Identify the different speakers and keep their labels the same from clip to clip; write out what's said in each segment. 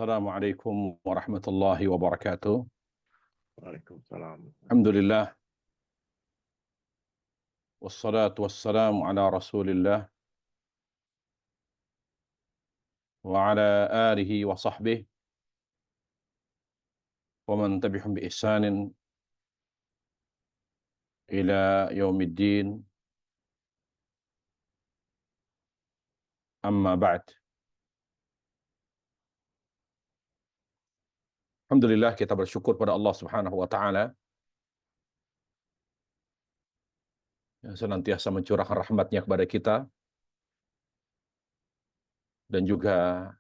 Speaker 1: Assalamualaikum warahmatullahi wabarakatuh.
Speaker 2: Waalaikumsalam.
Speaker 1: Alhamdulillah, wassalatu wassalamu ala rasulillah, wa ala alihi wa sahbihi, wa man tabi'hum bi ihsanin ila yaumiddin, amma ba'd. Alhamdulillah, kita bersyukur pada Allah Subhanahu wa taala yang senantiasa mencurahkan rahmatnya kepada kita dan juga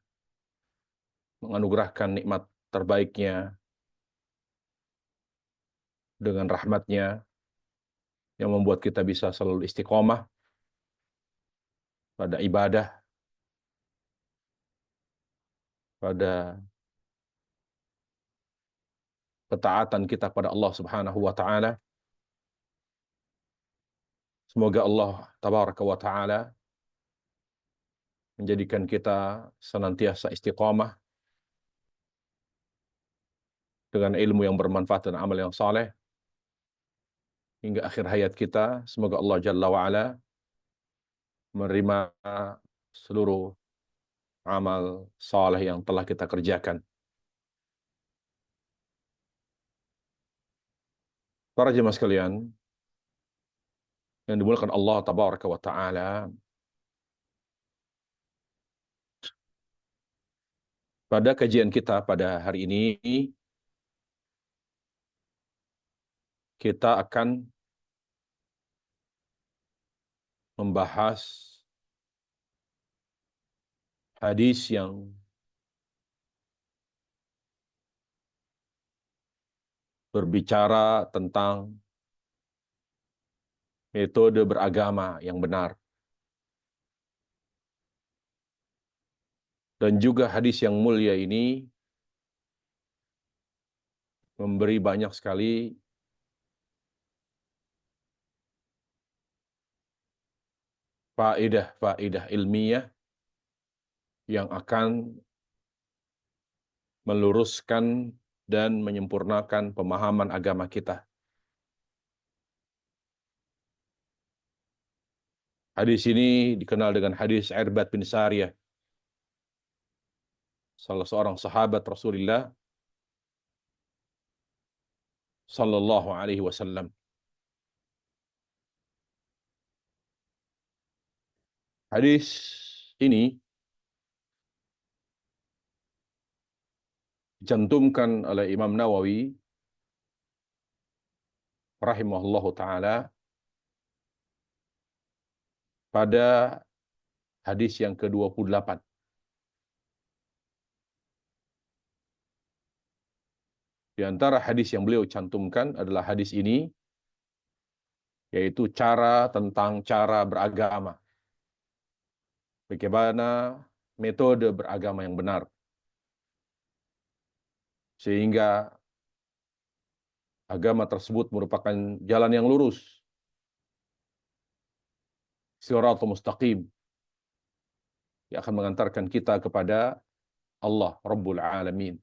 Speaker 1: menganugerahkan nikmat terbaiknya dengan rahmatnya yang membuat kita bisa selalu istiqomah pada ibadah, pada ketaatan kita pada Allah Subhanahu wa taala. Semoga Allah tabaraka wa taala menjadikan kita senantiasa istiqamah dengan ilmu yang bermanfaat dan amal yang saleh hingga akhir hayat kita. Semoga Allah Jalla wa ala menerima seluruh amal saleh yang telah kita kerjakan. Para jemaah sekalian yang dimuliakan Allah tabaraka wa taala, pada kajian kita pada hari ini kita akan membahas hadis yang berbicara tentang metode beragama yang benar. Dan juga hadis yang mulia ini memberi banyak sekali faedah ilmiah yang akan meluruskan dan menyempurnakan pemahaman agama kita. Hadis ini dikenal dengan hadis Irbad bin Sariyah, salah seorang sahabat Rasulullah sallallahu alaihi wasallam. Hadis ini dicantumkan oleh Imam Nawawi rahimahullahu taala pada hadis yang ke-28. Di antara hadis yang beliau cantumkan adalah hadis ini, yaitu tentang cara beragama. Bagaimana metode beragama yang benar. Sehingga agama tersebut merupakan jalan yang lurus. Shiratal mustaqim. Yang akan mengantarkan kita kepada Allah Rabbul Alamin.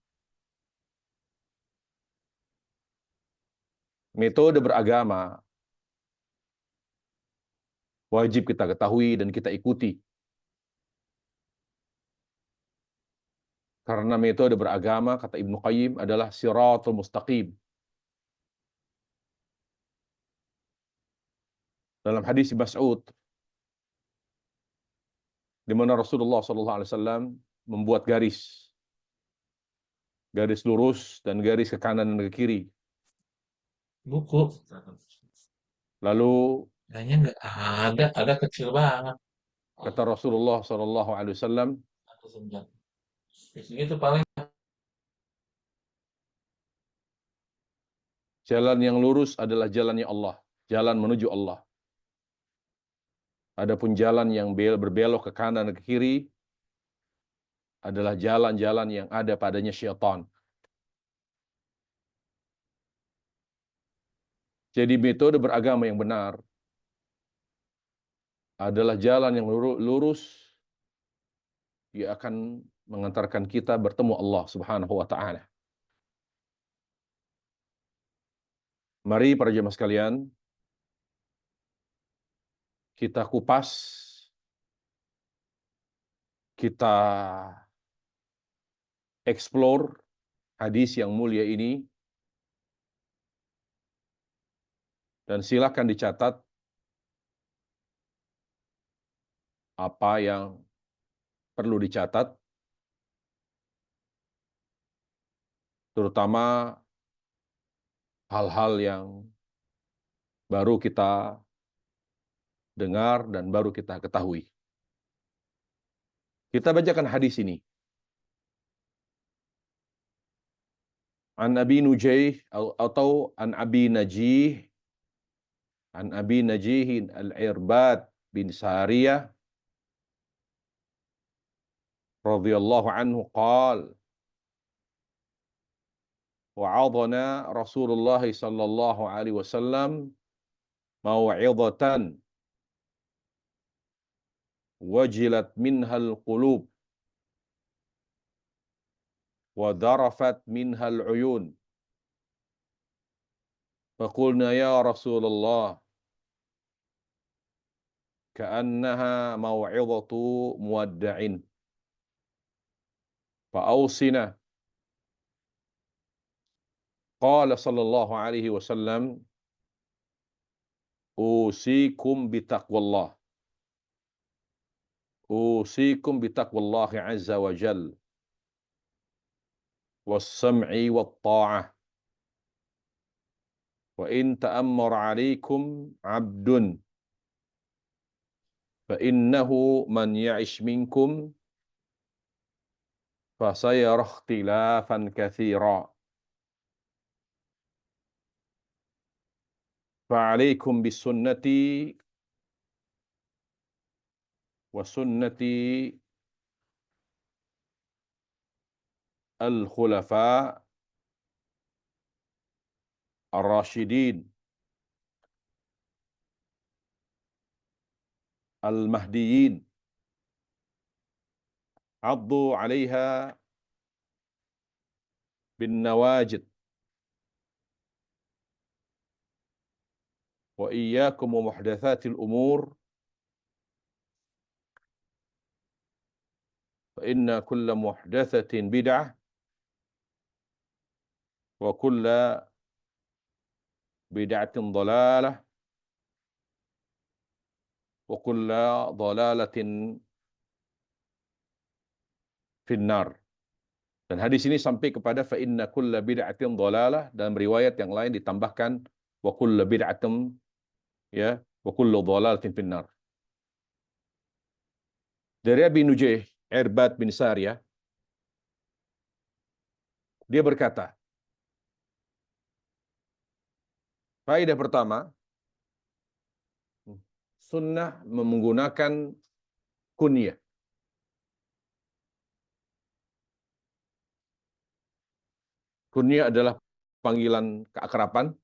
Speaker 1: Metode beragama wajib kita ketahui dan kita ikuti. Karena metode beragama, kata Ibnu Qayyim, adalah Shiratal mustaqim. Dalam hadis Mas'ud, di mana Rasulullah SAW membuat garis lurus dan garis ke kanan dan ke kiri.
Speaker 2: Buku.
Speaker 1: Lalu
Speaker 2: Kayaknya nggak ada kecil banget.
Speaker 1: kata Rasulullah SAW,
Speaker 2: Satu senjat. Itu paling
Speaker 1: jalan yang lurus adalah jalannya Allah, jalan menuju Allah. Adapun jalan yang berbelok ke kanan dan ke kiri adalah jalan-jalan yang ada padanya syaitan. Jadi metode beragama yang benar adalah jalan yang lurus. Dia akan mengantarkan kita bertemu Allah Subhanahu wa taala. Mari para jemaah sekalian, kita kupas, kita explore hadis yang mulia ini, dan silakan dicatat apa yang perlu dicatat, terutama hal-hal yang baru kita dengar dan baru kita ketahui. Kita bacakan hadis ini. An Abi Nujaih atau An Abi Najih, An Abi Najihin Al-Irbad bin Sariyah radhiyallahu anhu qala wa'adana Rasulullah sallallahu alaihi wasallam mau'izatan wajilat minhal qulub wa dharafat minhal uyun. Faqulna ya Rasulullah ka'annaha mau'izatu muwadda'in fa'awsina. Qala sallallahu alaihi wasallam usikum bitaqwallah. Usikum bitaqwallahi azza wa jal was-sam'i wat-ta'ah. Wa in ta'ammar 'alaikum 'abdun fa innahu man ya'ish minkum fa sayara ikhtilafan katsira. Fa 'alaikum bisunnati wa sunnati al-khulafa ar-rasyidin al-mahdiyyin addu 'alaiha bin nawajid wa iyyakum wa muhdatsatil umur fa inna kulla muhdatsatin bid'ah wa kulla bid'atin dhalalah wa kulla dhalalatin finnar. Dan hadis ini sampai kepada fa inna kulla bid'atin dhalalah, dan riwayat yang lain ditambahkan wa kulla bid'atin ya wa kullu dhalalatin finnar. Dari Abi Nujaih Irbad bin Sariyah, dia berkata, faedah pertama, sunnah menggunakan kunyah. Kunyah adalah panggilan keakraban,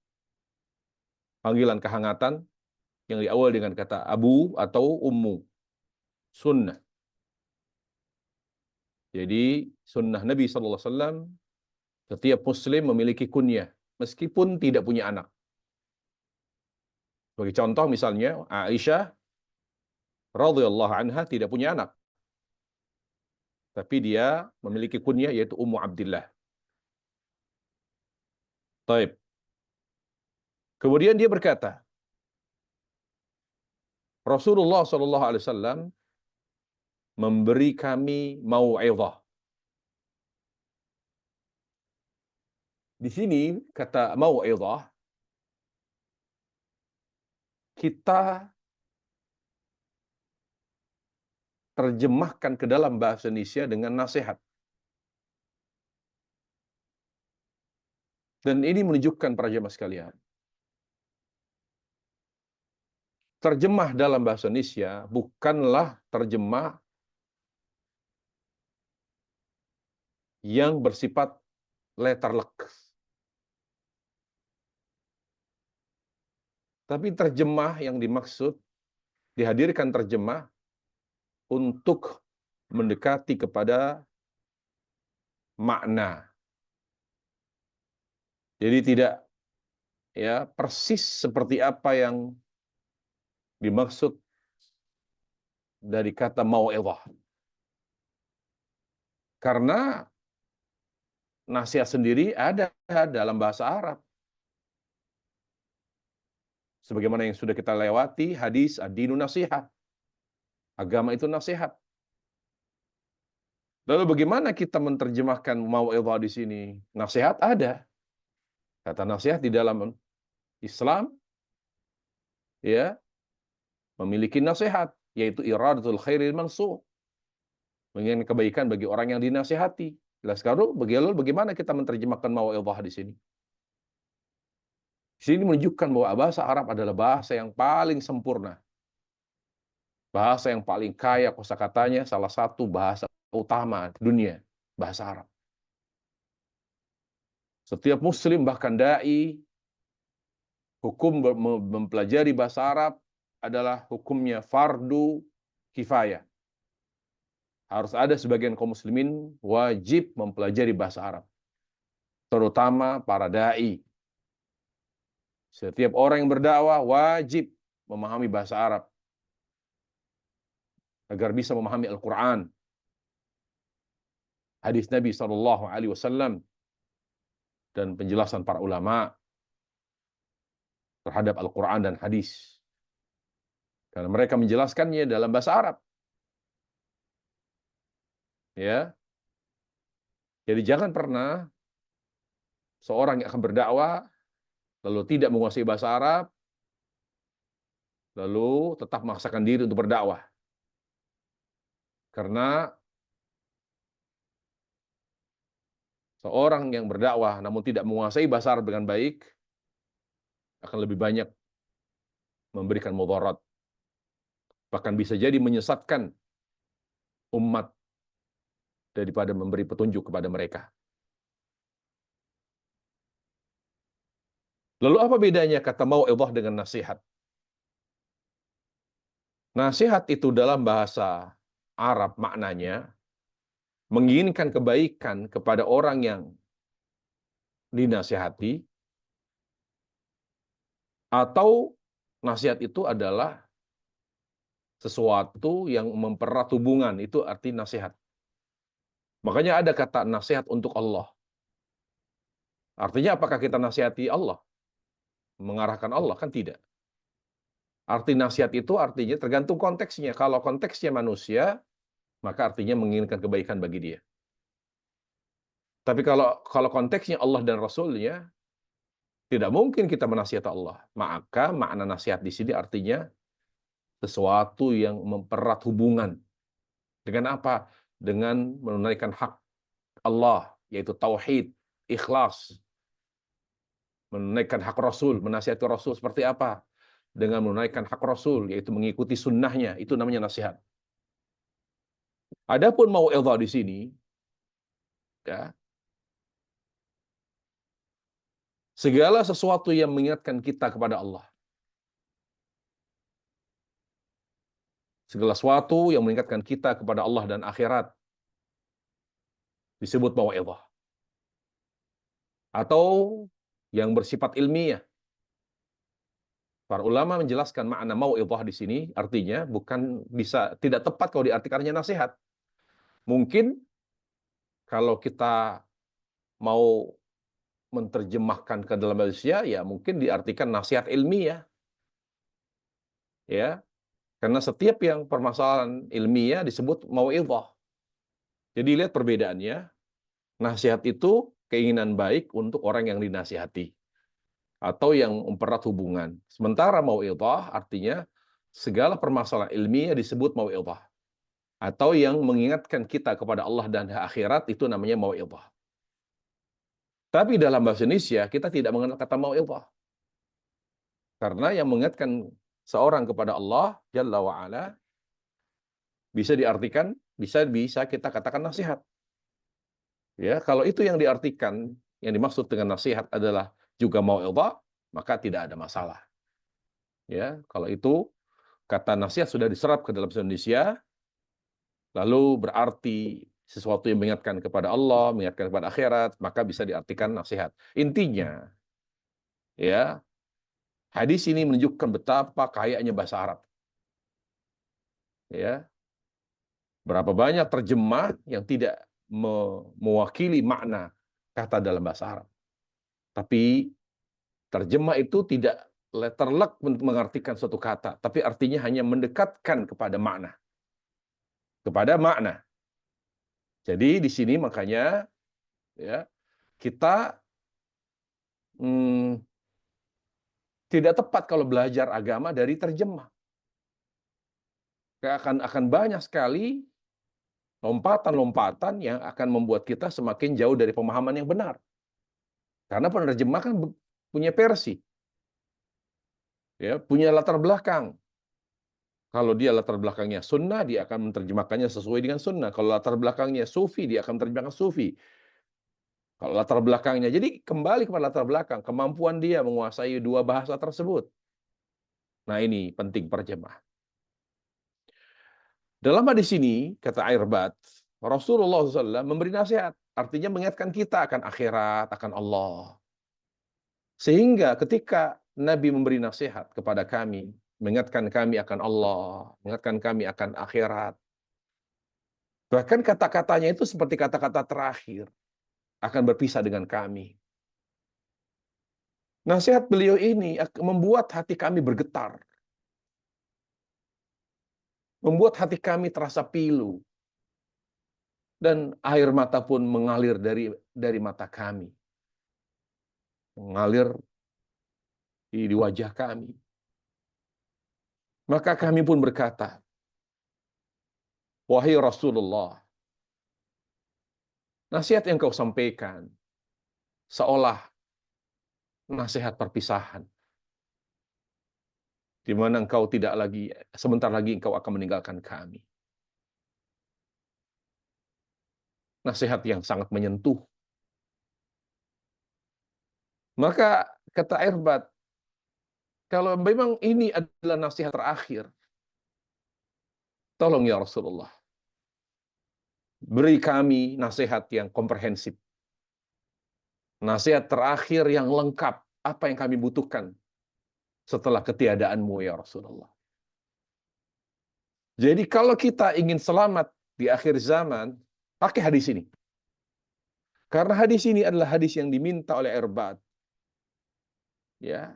Speaker 1: panggilan kehangatan yang diawali dengan kata abu atau ummu. Sunnah. Jadi sunnah Nabi SAW, setiap muslim memiliki kunyah meskipun tidak punya anak. Sebagai contoh misalnya Aisyah radhiyallahu anha tidak punya anak, tapi dia memiliki kunyah yaitu Ummu Abdillah. Taib. Kemudian dia berkata, Rasulullah SAW memberi kami mau'izah. Di sini kata mau'izah kita terjemahkan ke dalam bahasa Indonesia dengan nasihat. Dan ini menunjukkan para jemaah sekalian, terjemah dalam bahasa Indonesia bukanlah terjemah yang bersifat letterlek. Tapi terjemah yang dimaksud, dihadirkan terjemah untuk mendekati kepada makna. Jadi tidak ya persis seperti apa yang dimaksud dari kata mau'izah. Karena nasihat sendiri ada dalam bahasa Arab. Sebagaimana yang sudah kita lewati hadis ad-dinu nasihat. Agama itu nasihat. Lalu bagaimana kita menerjemahkan mau'izah di sini? Nasihat ada. Kata nasihat di dalam Islam ya memiliki nasihat, yaitu iradatul khairil mansur. Menginginkan kebaikan bagi orang yang dinasihati. Lalu bagaimana kita menerjemahkan mau'izah di sini? Di sini menunjukkan bahwa bahasa Arab adalah bahasa yang paling sempurna. Bahasa yang paling kaya kosakatanya, salah satu bahasa utama dunia, bahasa Arab. Setiap muslim bahkan dai hukum mempelajari bahasa Arab adalah hukumnya fardu kifayah. Harus ada sebagian kaum muslimin wajib mempelajari bahasa Arab. Terutama para dai. Setiap orang yang berdakwah wajib memahami bahasa Arab agar bisa memahami Al-Quran, hadis Nabi SAW, dan penjelasan para ulama terhadap Al-Quran dan hadis. Karena mereka menjelaskannya dalam bahasa Arab. Ya, jadi jangan pernah seorang yang akan berdakwah lalu tidak menguasai bahasa Arab, lalu tetap memaksakan diri untuk berdakwah. Karena seorang yang berdakwah namun tidak menguasai bahasa Arab dengan baik akan lebih banyak memberikan mudarat. Bahkan bisa jadi menyesatkan umat daripada memberi petunjuk kepada mereka. Lalu apa bedanya kata mau'izah dengan nasihat? Nasihat itu dalam bahasa Arab maknanya menginginkan kebaikan kepada orang yang dinasihati, atau nasihat itu adalah sesuatu yang mempererat hubungan, itu arti nasihat. Makanya ada kata nasihat untuk Allah. Artinya apakah kita nasihati Allah? Mengarahkan Allah? Kan tidak. Arti nasihat itu artinya tergantung konteksnya. Kalau konteksnya manusia, maka artinya menginginkan kebaikan bagi dia. Tapi kalau konteksnya Allah dan Rasulnya, tidak mungkin kita menasihati Allah. Maka makna nasihat di sini artinya sesuatu yang mempererat hubungan. Dengan apa? Dengan menunaikan hak Allah, yaitu tauhid, ikhlas. Menunaikan hak Rasul, menasihati Rasul seperti apa? Dengan menunaikan hak Rasul, yaitu mengikuti sunnahnya, itu namanya nasihat. Adapun mau'izah di sini, ya, segala sesuatu yang mengingatkan kita kepada Allah. Segala sesuatu yang mengingatkan kita kepada Allah dan akhirat disebut mau'izah. Atau yang bersifat ilmiah. Para ulama menjelaskan makna mau'izah di sini artinya bukan bisa tidak tepat kalau diartikannya nasihat. Mungkin kalau kita mau menerjemahkan ke dalam Malaysia, ya mungkin diartikan nasihat ilmiah. Ya, karena setiap yang permasalahan ilmiah disebut mau'izah. Jadi lihat perbedaannya. Nasihat itu keinginan baik untuk orang yang dinasihati atau yang mempererat hubungan. Sementara mau'izah artinya segala permasalahan ilmiah disebut mau'izah. Atau yang mengingatkan kita kepada Allah dan akhirat itu namanya mau'izah. Tapi dalam bahasa Indonesia kita tidak mengenal kata mau'izah. Karena yang mengingatkan seorang kepada Allah Jalla wa'ala bisa diartikan, bisa kita katakan nasihat. Ya, kalau itu yang diartikan, yang dimaksud dengan nasihat adalah juga mau'izah, maka tidak ada masalah. Ya, kalau itu kata nasihat sudah diserap ke dalam bahasa Indonesia, lalu berarti sesuatu yang mengingatkan kepada Allah, mengingatkan kepada akhirat, maka bisa diartikan nasihat. Intinya, ya, hadis ini menunjukkan betapa kayanya bahasa Arab. Ya, berapa banyak terjemah yang tidak mewakili makna kata dalam bahasa Arab. Tapi terjemah itu tidak letterlek mengartikan suatu kata, tapi artinya hanya mendekatkan kepada makna. Kepada makna. Jadi di sini makanya ya kita hmm, tidak tepat kalau belajar agama dari terjemah. Akan banyak sekali lompatan-lompatan yang akan membuat kita semakin jauh dari pemahaman yang benar. Karena penerjemah kan punya versi, ya, punya latar belakang. Kalau dia latar belakangnya sunnah, dia akan menerjemahkannya sesuai dengan sunnah. Kalau latar belakangnya sufi, dia akan menerjemahkan sufi. Kalau latar belakangnya, jadi kembali kepada latar belakang, kemampuan dia menguasai dua bahasa tersebut. Nah ini penting perjemah. Dalam hadis ini, kata Irbad, Rasulullah SAW memberi nasihat. Artinya mengingatkan kita akan akhirat, akan Allah. Sehingga ketika Nabi memberi nasihat kepada kami, mengingatkan kami akan Allah, mengingatkan kami akan akhirat. Bahkan kata-katanya itu seperti kata-kata terakhir, akan berpisah dengan kami. Nasihat beliau ini membuat hati kami bergetar. Membuat hati kami terasa pilu. Dan air mata pun mengalir dari mata kami. Mengalir di wajah kami. Maka kami pun berkata, wahai Rasulullah, nasihat yang kau sampaikan seolah nasihat perpisahan. Di mana engkau tidak lagi, sebentar lagi engkau akan meninggalkan kami. Nasihat yang sangat menyentuh. Maka kata Irbad, kalau memang ini adalah nasihat terakhir, tolong ya Rasulullah, beri kami nasihat yang komprehensif. Nasihat terakhir yang lengkap, apa yang kami butuhkan setelah ketiadaanmu ya Rasulullah. Jadi kalau kita ingin selamat di akhir zaman, pakai hadis ini. Karena hadis ini adalah hadis yang diminta oleh Irbad. Ya.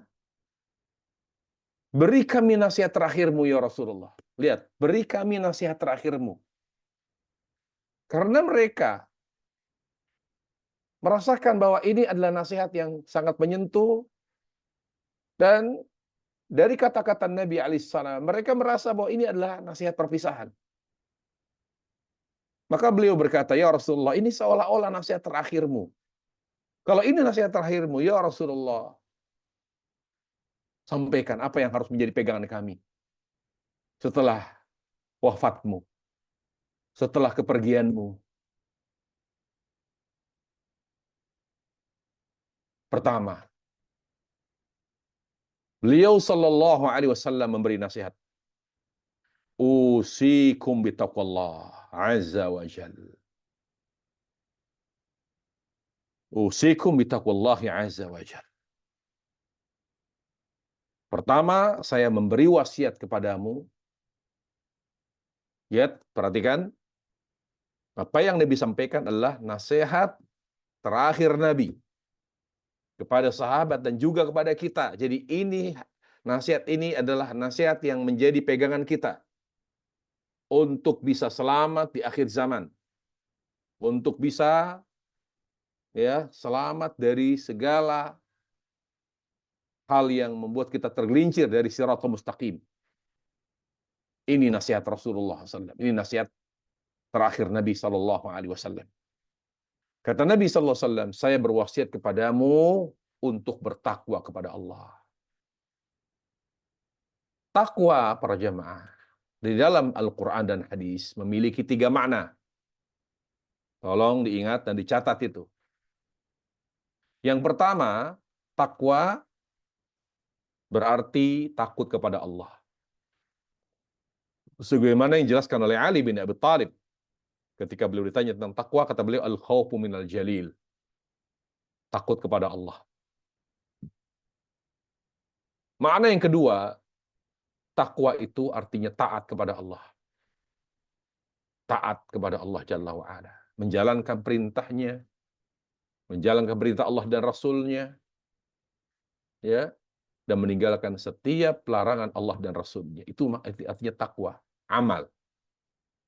Speaker 1: Beri kami nasihat terakhirmu ya Rasulullah. Lihat, beri kami nasihat terakhirmu. Karena mereka merasakan bahwa ini adalah nasihat yang sangat menyentuh, dan dari kata-kata Nabi alaihissalam, mereka merasa bahwa ini adalah nasihat perpisahan. Maka beliau berkata, ya Rasulullah, ini seolah-olah nasihat terakhirmu. Kalau ini nasihat terakhirmu, ya Rasulullah, sampaikan apa yang harus menjadi pegangan kami setelah wafatmu, setelah kepergianmu. Pertama, beliau sallallahu alaihi wasallam memberi nasihat. Usikum bitaqwallah azza wa jal. Usikum bitaqwallahi azza wa jal. Pertama, saya memberi wasiat kepadamu. Lihat, perhatikan. Apa yang Nabi sampaikan adalah nasihat terakhir Nabi kepada sahabat dan juga kepada kita. Jadi nasihat ini adalah nasihat yang menjadi pegangan kita untuk bisa selamat di akhir zaman. Untuk bisa ya selamat dari segala hal yang membuat kita tergelincir dari siratal mustaqim. Ini nasihat Rasulullah SAW. Ini nasihat terakhir Nabi SAW. Kata Nabi SAW, saya berwasiat kepadamu untuk bertakwa kepada Allah. Takwa para jamaah di dalam Al-Quran dan hadis memiliki 3 makna. Tolong diingat dan dicatat itu. Yang pertama, takwa berarti takut kepada Allah. Sebagaimana yang dijelaskan oleh Ali bin Abi Thalib Ketika beliau ditanya tentang takwa, kata beliau al-khaufu minal jalil. Takut kepada Allah. Makna yang kedua, takwa itu artinya taat kepada Allah. Taat kepada Allah Jalla wa'ala. Menjalankan perintahnya, menjalankan perintah Allah dan Rasulnya, ya, dan meninggalkan setiap larangan Allah dan Rasulnya. Itu artinya takwa, amal.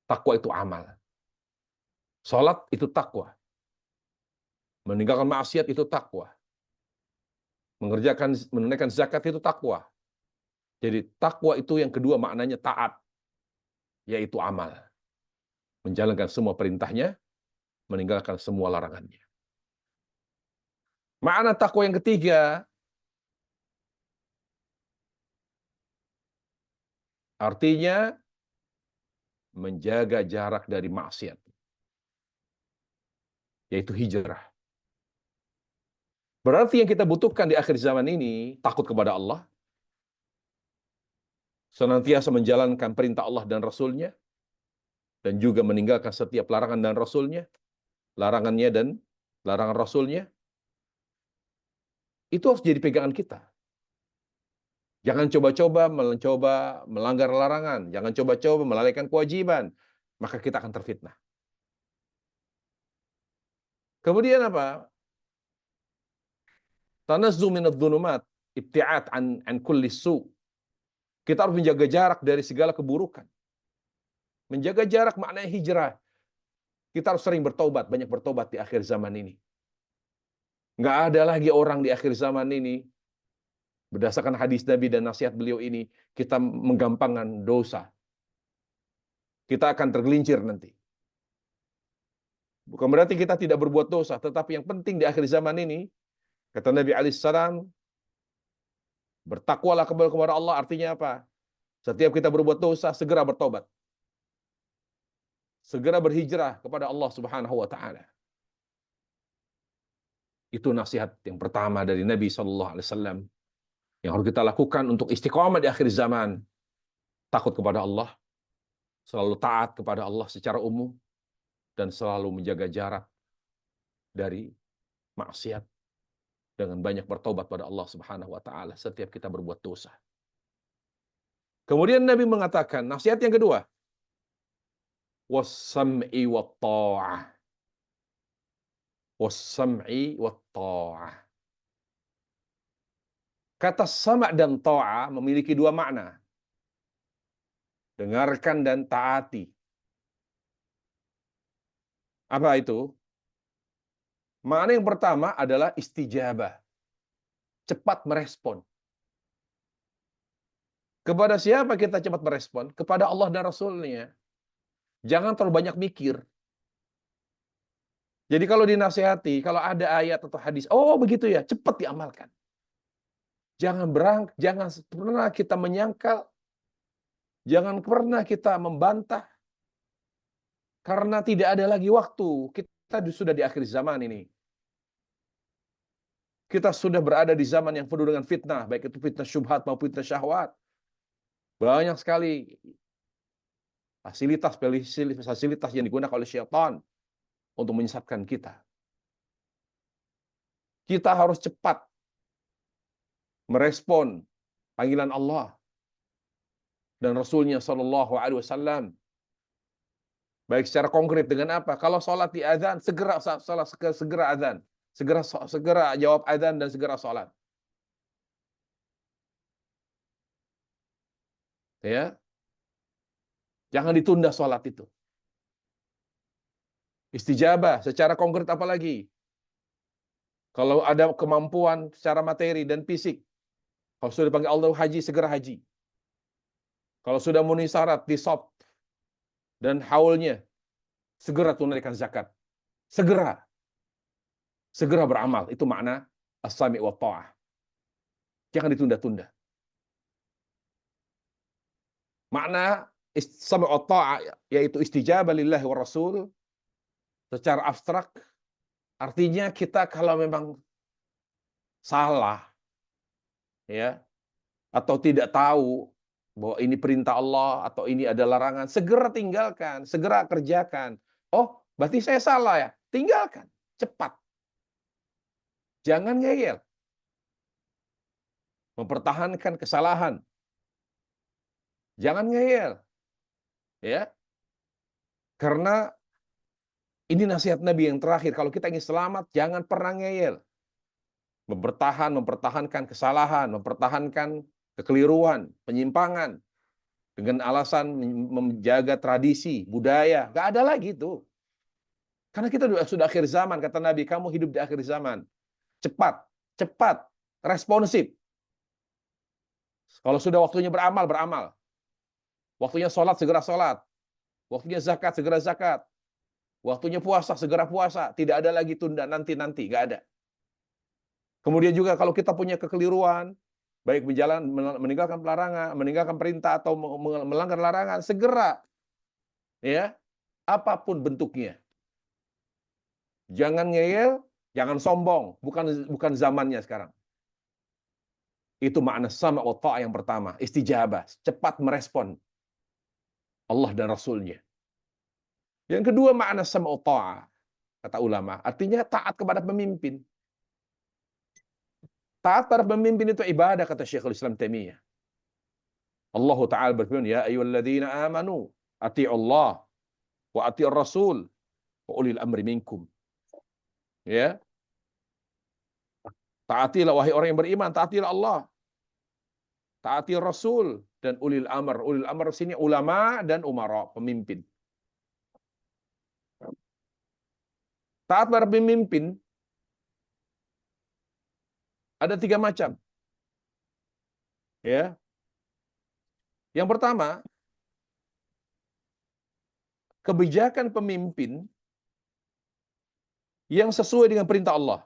Speaker 1: Takwa itu amal. Salat itu takwa. Meninggalkan maksiat itu takwa. Menunaikan zakat itu takwa. Jadi takwa itu yang kedua maknanya taat, yaitu amal. Menjalankan semua perintahnya, meninggalkan semua larangannya. Makna takwa yang ketiga, artinya menjaga jarak dari maksiat, yaitu hijrah. Berarti yang kita butuhkan di akhir zaman ini, takut kepada Allah, senantiasa menjalankan perintah Allah dan Rasulnya, dan juga meninggalkan setiap larangan dan Rasulnya, larangannya dan larangan Rasulnya, itu harus jadi pegangan kita. Jangan coba-coba melanggar larangan, jangan coba-coba melalaikan kewajiban, maka kita akan terfitnah. Kemudian apa? Tanazzu minadh dhulumat, ibti'ad an kulli su'. Kita harus menjaga jarak dari segala keburukan. Menjaga jarak maknanya hijrah. Kita harus sering bertobat, banyak bertobat di akhir zaman ini. Nggak ada lagi orang di akhir zaman ini, berdasarkan hadis Nabi dan nasihat beliau ini, kita menggampangkan dosa. Kita akan tergelincir nanti. Bukan berarti kita tidak berbuat dosa, tetapi yang penting di akhir zaman ini, kata Nabi alaihissalam, bertakwalah kepada Allah, artinya apa? Setiap kita berbuat dosa, segera bertobat. Segera berhijrah kepada Allah Subhanahu wa taala. Itu nasihat yang pertama dari Nabi sallallahu alaihi wasallam yang harus kita lakukan untuk istiqomah di akhir zaman. Takut kepada Allah, selalu taat kepada Allah secara umum, dan selalu menjaga jarak dari maksiat dengan banyak bertobat pada Allah Subhanahu wa taala setiap kita berbuat dosa. Kemudian Nabi mengatakan, nasihat yang kedua, was-sam'i wat-tha'ah. Was-sam'i wat-tha'ah. Kata sama' dan ta'ah memiliki dua makna. Dengarkan dan taati. Apa itu? Makna yang pertama adalah istijabah. Cepat merespon. Kepada siapa kita cepat merespon? Kepada Allah dan Rasulnya. Jangan terlalu banyak mikir. Jadi kalau dinasihati, kalau ada ayat atau hadis, oh begitu ya, cepat diamalkan. Jangan pernah kita menyangkal, jangan pernah kita membantah, karena tidak ada lagi waktu. Kita sudah di akhir zaman ini. Kita sudah berada di zaman yang penuh dengan fitnah, baik itu fitnah syubhat maupun fitnah syahwat. Banyak sekali fasilitas yang digunakan oleh syaitan untuk menyesatkan kita. Kita harus cepat merespon panggilan Allah dan Rasulnya Shallallahu Alaihi Wasallam. Baik secara konkret dengan apa? Kalau sholat di azan, segera azan, segera jawab azan dan segera sholat. Ya, jangan ditunda sholat itu. Istijabah secara konkret apa lagi? Kalau ada kemampuan secara materi dan fisik, kalau sudah dipanggil Allah haji, segera haji. Kalau sudah memenuhi syarat di shop dan haulnya, segera tunaikan zakat. Segera beramal. Itu makna as-sami' wa ta'ah. Jangan ditunda-tunda. Makna as-sami' wa ta'ah yaitu istijabah lillahi wa rasul secara abstrak, artinya kita kalau memang salah, ya, atau tidak tahu bahwa ini perintah Allah atau ini ada larangan, segera tinggalkan, segera kerjakan. Oh, berarti saya salah ya. Tinggalkan, cepat. Jangan ngeyel. Mempertahankan kesalahan. Jangan ngeyel. Ya. Karena ini nasihat Nabi yang terakhir. Kalau kita ingin selamat, jangan pernah ngeyel. Mempertahankan kesalahan, mempertahankan kekeliruan, penyimpangan, dengan alasan menjaga tradisi, budaya. Nggak ada lagi itu. Karena kita sudah akhir zaman, kata Nabi, kamu hidup di akhir zaman. Cepat, cepat, responsif. Kalau sudah waktunya beramal, beramal. Waktunya sholat, segera sholat. Waktunya zakat, segera zakat. Waktunya puasa, segera puasa. Tidak ada lagi tunda nanti-nanti, nggak ada. Kemudian juga kalau kita punya kekeliruan, baik berjalan meninggalkan larangan, meninggalkan perintah atau melanggar larangan, segera, ya, apapun bentuknya. Jangan ngeyel, jangan sombong, bukan zamannya sekarang. Itu makna sama wa ta'ah yang pertama, istijabah, cepat merespon Allah dan Rasulnya. Yang kedua makna sama wa ta'ah, kata ulama, artinya taat kepada pemimpin. Taat pada pemimpin itu ibadah, kata Syekhul Islam Taimiyah. Allah Ta'ala berfirman, ya ayyuhalladzina amanu, ati'ullah wa ati'ur rasul wa ulil amri minkum. Ya, taatilah wahai orang yang beriman, taatilah Allah, taati Rasul dan ulil amr. Ulil amr sini ulama dan umara, pemimpin. Taat pada pemimpin ada 3 macam. Ya. Yang pertama, kebijakan pemimpin yang sesuai dengan perintah Allah.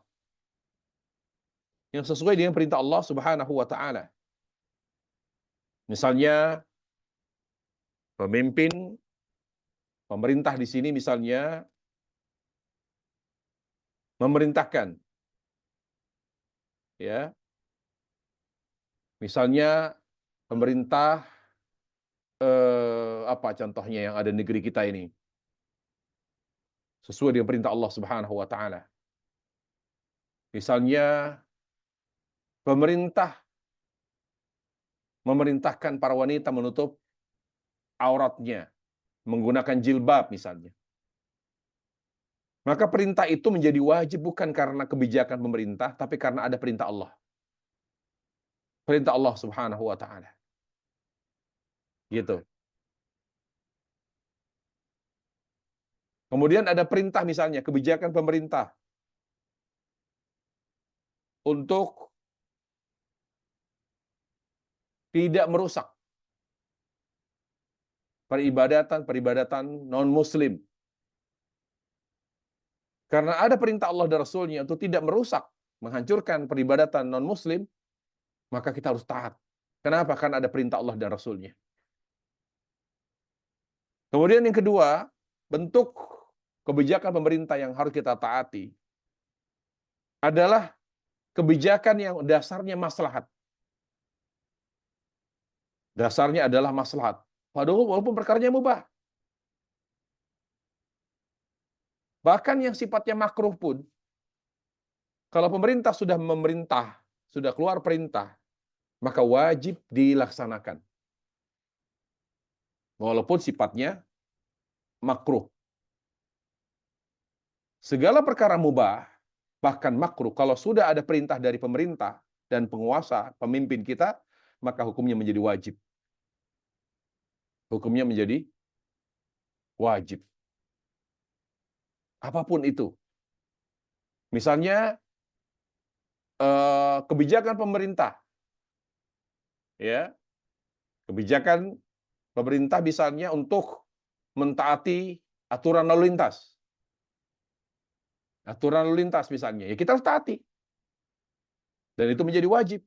Speaker 1: Yang sesuai dengan perintah Allah Subhanahu wa taala. Misalnya pemimpin pemerintah di sini misalnya memerintahkan, ya. Misalnya pemerintah apa contohnya yang ada di negeri kita ini? Sesuai dengan perintah Allah Subhanahu wa taala. Misalnya pemerintah memerintahkan para wanita menutup auratnya menggunakan jilbab misalnya. Maka perintah itu menjadi wajib bukan karena kebijakan pemerintah, tapi karena ada perintah Allah. Perintah Allah Subhanahu wa taala. Gitu. Kemudian ada perintah misalnya, kebijakan pemerintah untuk tidak merusak peribadatan non-muslim. Karena ada perintah Allah dan Rasulnya untuk tidak merusak, menghancurkan peribadatan non-muslim, maka kita harus taat. Kenapa? Karena ada perintah Allah dan Rasulnya. Kemudian yang kedua, bentuk kebijakan pemerintah yang harus kita taati adalah kebijakan yang dasarnya maslahat. Dasarnya adalah maslahat. Padahal walaupun perkaranya mubah. Bahkan yang sifatnya makruh pun, kalau pemerintah sudah memerintah, sudah keluar perintah, maka wajib dilaksanakan. Walaupun sifatnya makruh. Segala perkara mubah, bahkan makruh, kalau sudah ada perintah dari pemerintah dan penguasa, pemimpin kita, maka hukumnya menjadi wajib. Hukumnya menjadi wajib. Apapun itu. Misalnya kebijakan pemerintah, ya, kebijakan pemerintah misalnya untuk mentaati aturan lalu lintas, misalnya, ya kita harus taati, dan itu menjadi wajib,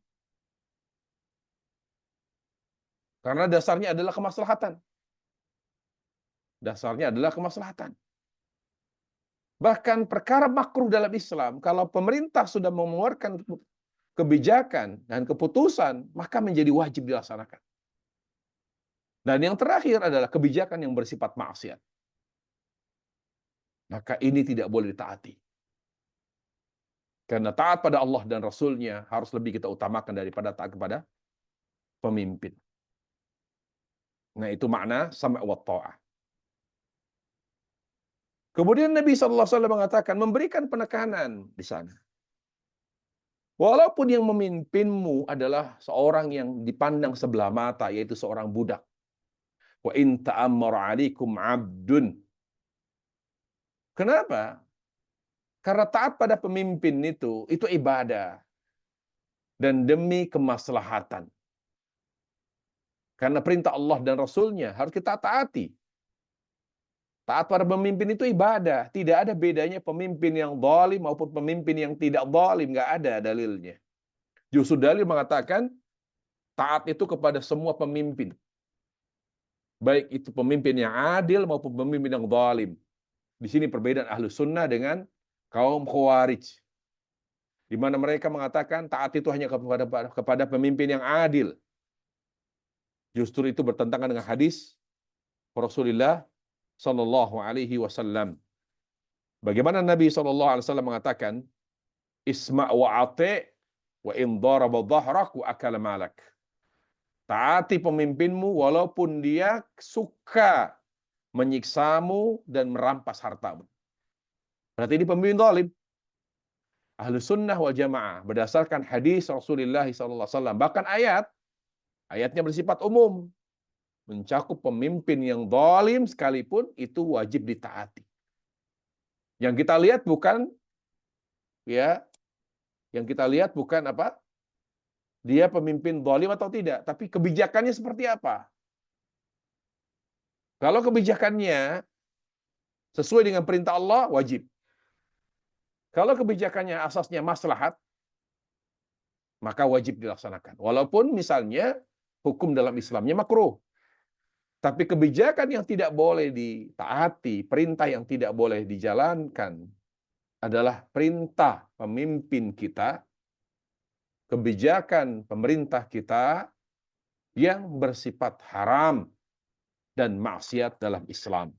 Speaker 1: karena dasarnya adalah kemaslahatan. Dasarnya adalah kemaslahatan. Bahkan perkara makruh dalam Islam, kalau pemerintah sudah mengeluarkan kebijakan dan keputusan, maka menjadi wajib dilaksanakan. Dan yang terakhir adalah kebijakan yang bersifat maksiat. maka ini tidak boleh ditaati. Karena taat pada Allah dan Rasul-Nya harus lebih kita utamakan daripada taat kepada pemimpin. Nah, itu makna sama' wa ta'ah. Kemudian Nabi SAW mengatakan, memberikan penekanan di sana. Walaupun yang memimpinmu adalah seorang yang dipandang sebelah mata, yaitu seorang budak. Wa in ta'ammara 'alaikum 'abdun. Kenapa? Karena taat pada pemimpin itu ibadah dan demi kemaslahatan. Karena perintah Allah dan Rasul-Nya harus kita taati. Taat pada pemimpin itu ibadah. Tidak ada bedanya pemimpin yang zalim maupun pemimpin yang tidak zalim. Nggak ada dalilnya. Justru dalil mengatakan taat itu kepada semua pemimpin. Baik itu pemimpin yang adil maupun pemimpin yang zalim. Di sini perbedaan ahlu sunnah dengan kaum khawarij. Di mana mereka mengatakan taat itu hanya kepada pemimpin yang adil. Justru itu bertentangan dengan hadis Rasulullah Sallallahu Alaihi Wasallam. Bagaimana Nabi Sallallahu Alaihi Wasallam mengatakan, Isma' wa ati' wa in daraba dhahrak wa akala malak. Taati pemimpinmu walaupun dia suka menyiksamu dan merampas hartamu. Berarti ini pemimpin zalim. Ahlu sunnah wal jamaah berdasarkan hadis Rasulullah SAW, bahkan ayatnya bersifat umum, mencakup pemimpin yang zalim sekalipun itu wajib ditaati. Yang kita lihat bukan apa? Dia pemimpin zalim atau tidak, tapi kebijakannya seperti apa? Kalau kebijakannya sesuai dengan perintah Allah, wajib. Kalau kebijakannya asasnya maslahat, maka wajib dilaksanakan. Walaupun misalnya hukum dalam Islamnya makruh. Tapi kebijakan yang tidak boleh ditaati, perintah yang tidak boleh dijalankan adalah perintah pemimpin kita, kebijakan pemerintah kita yang bersifat haram dan maksiat dalam Islam.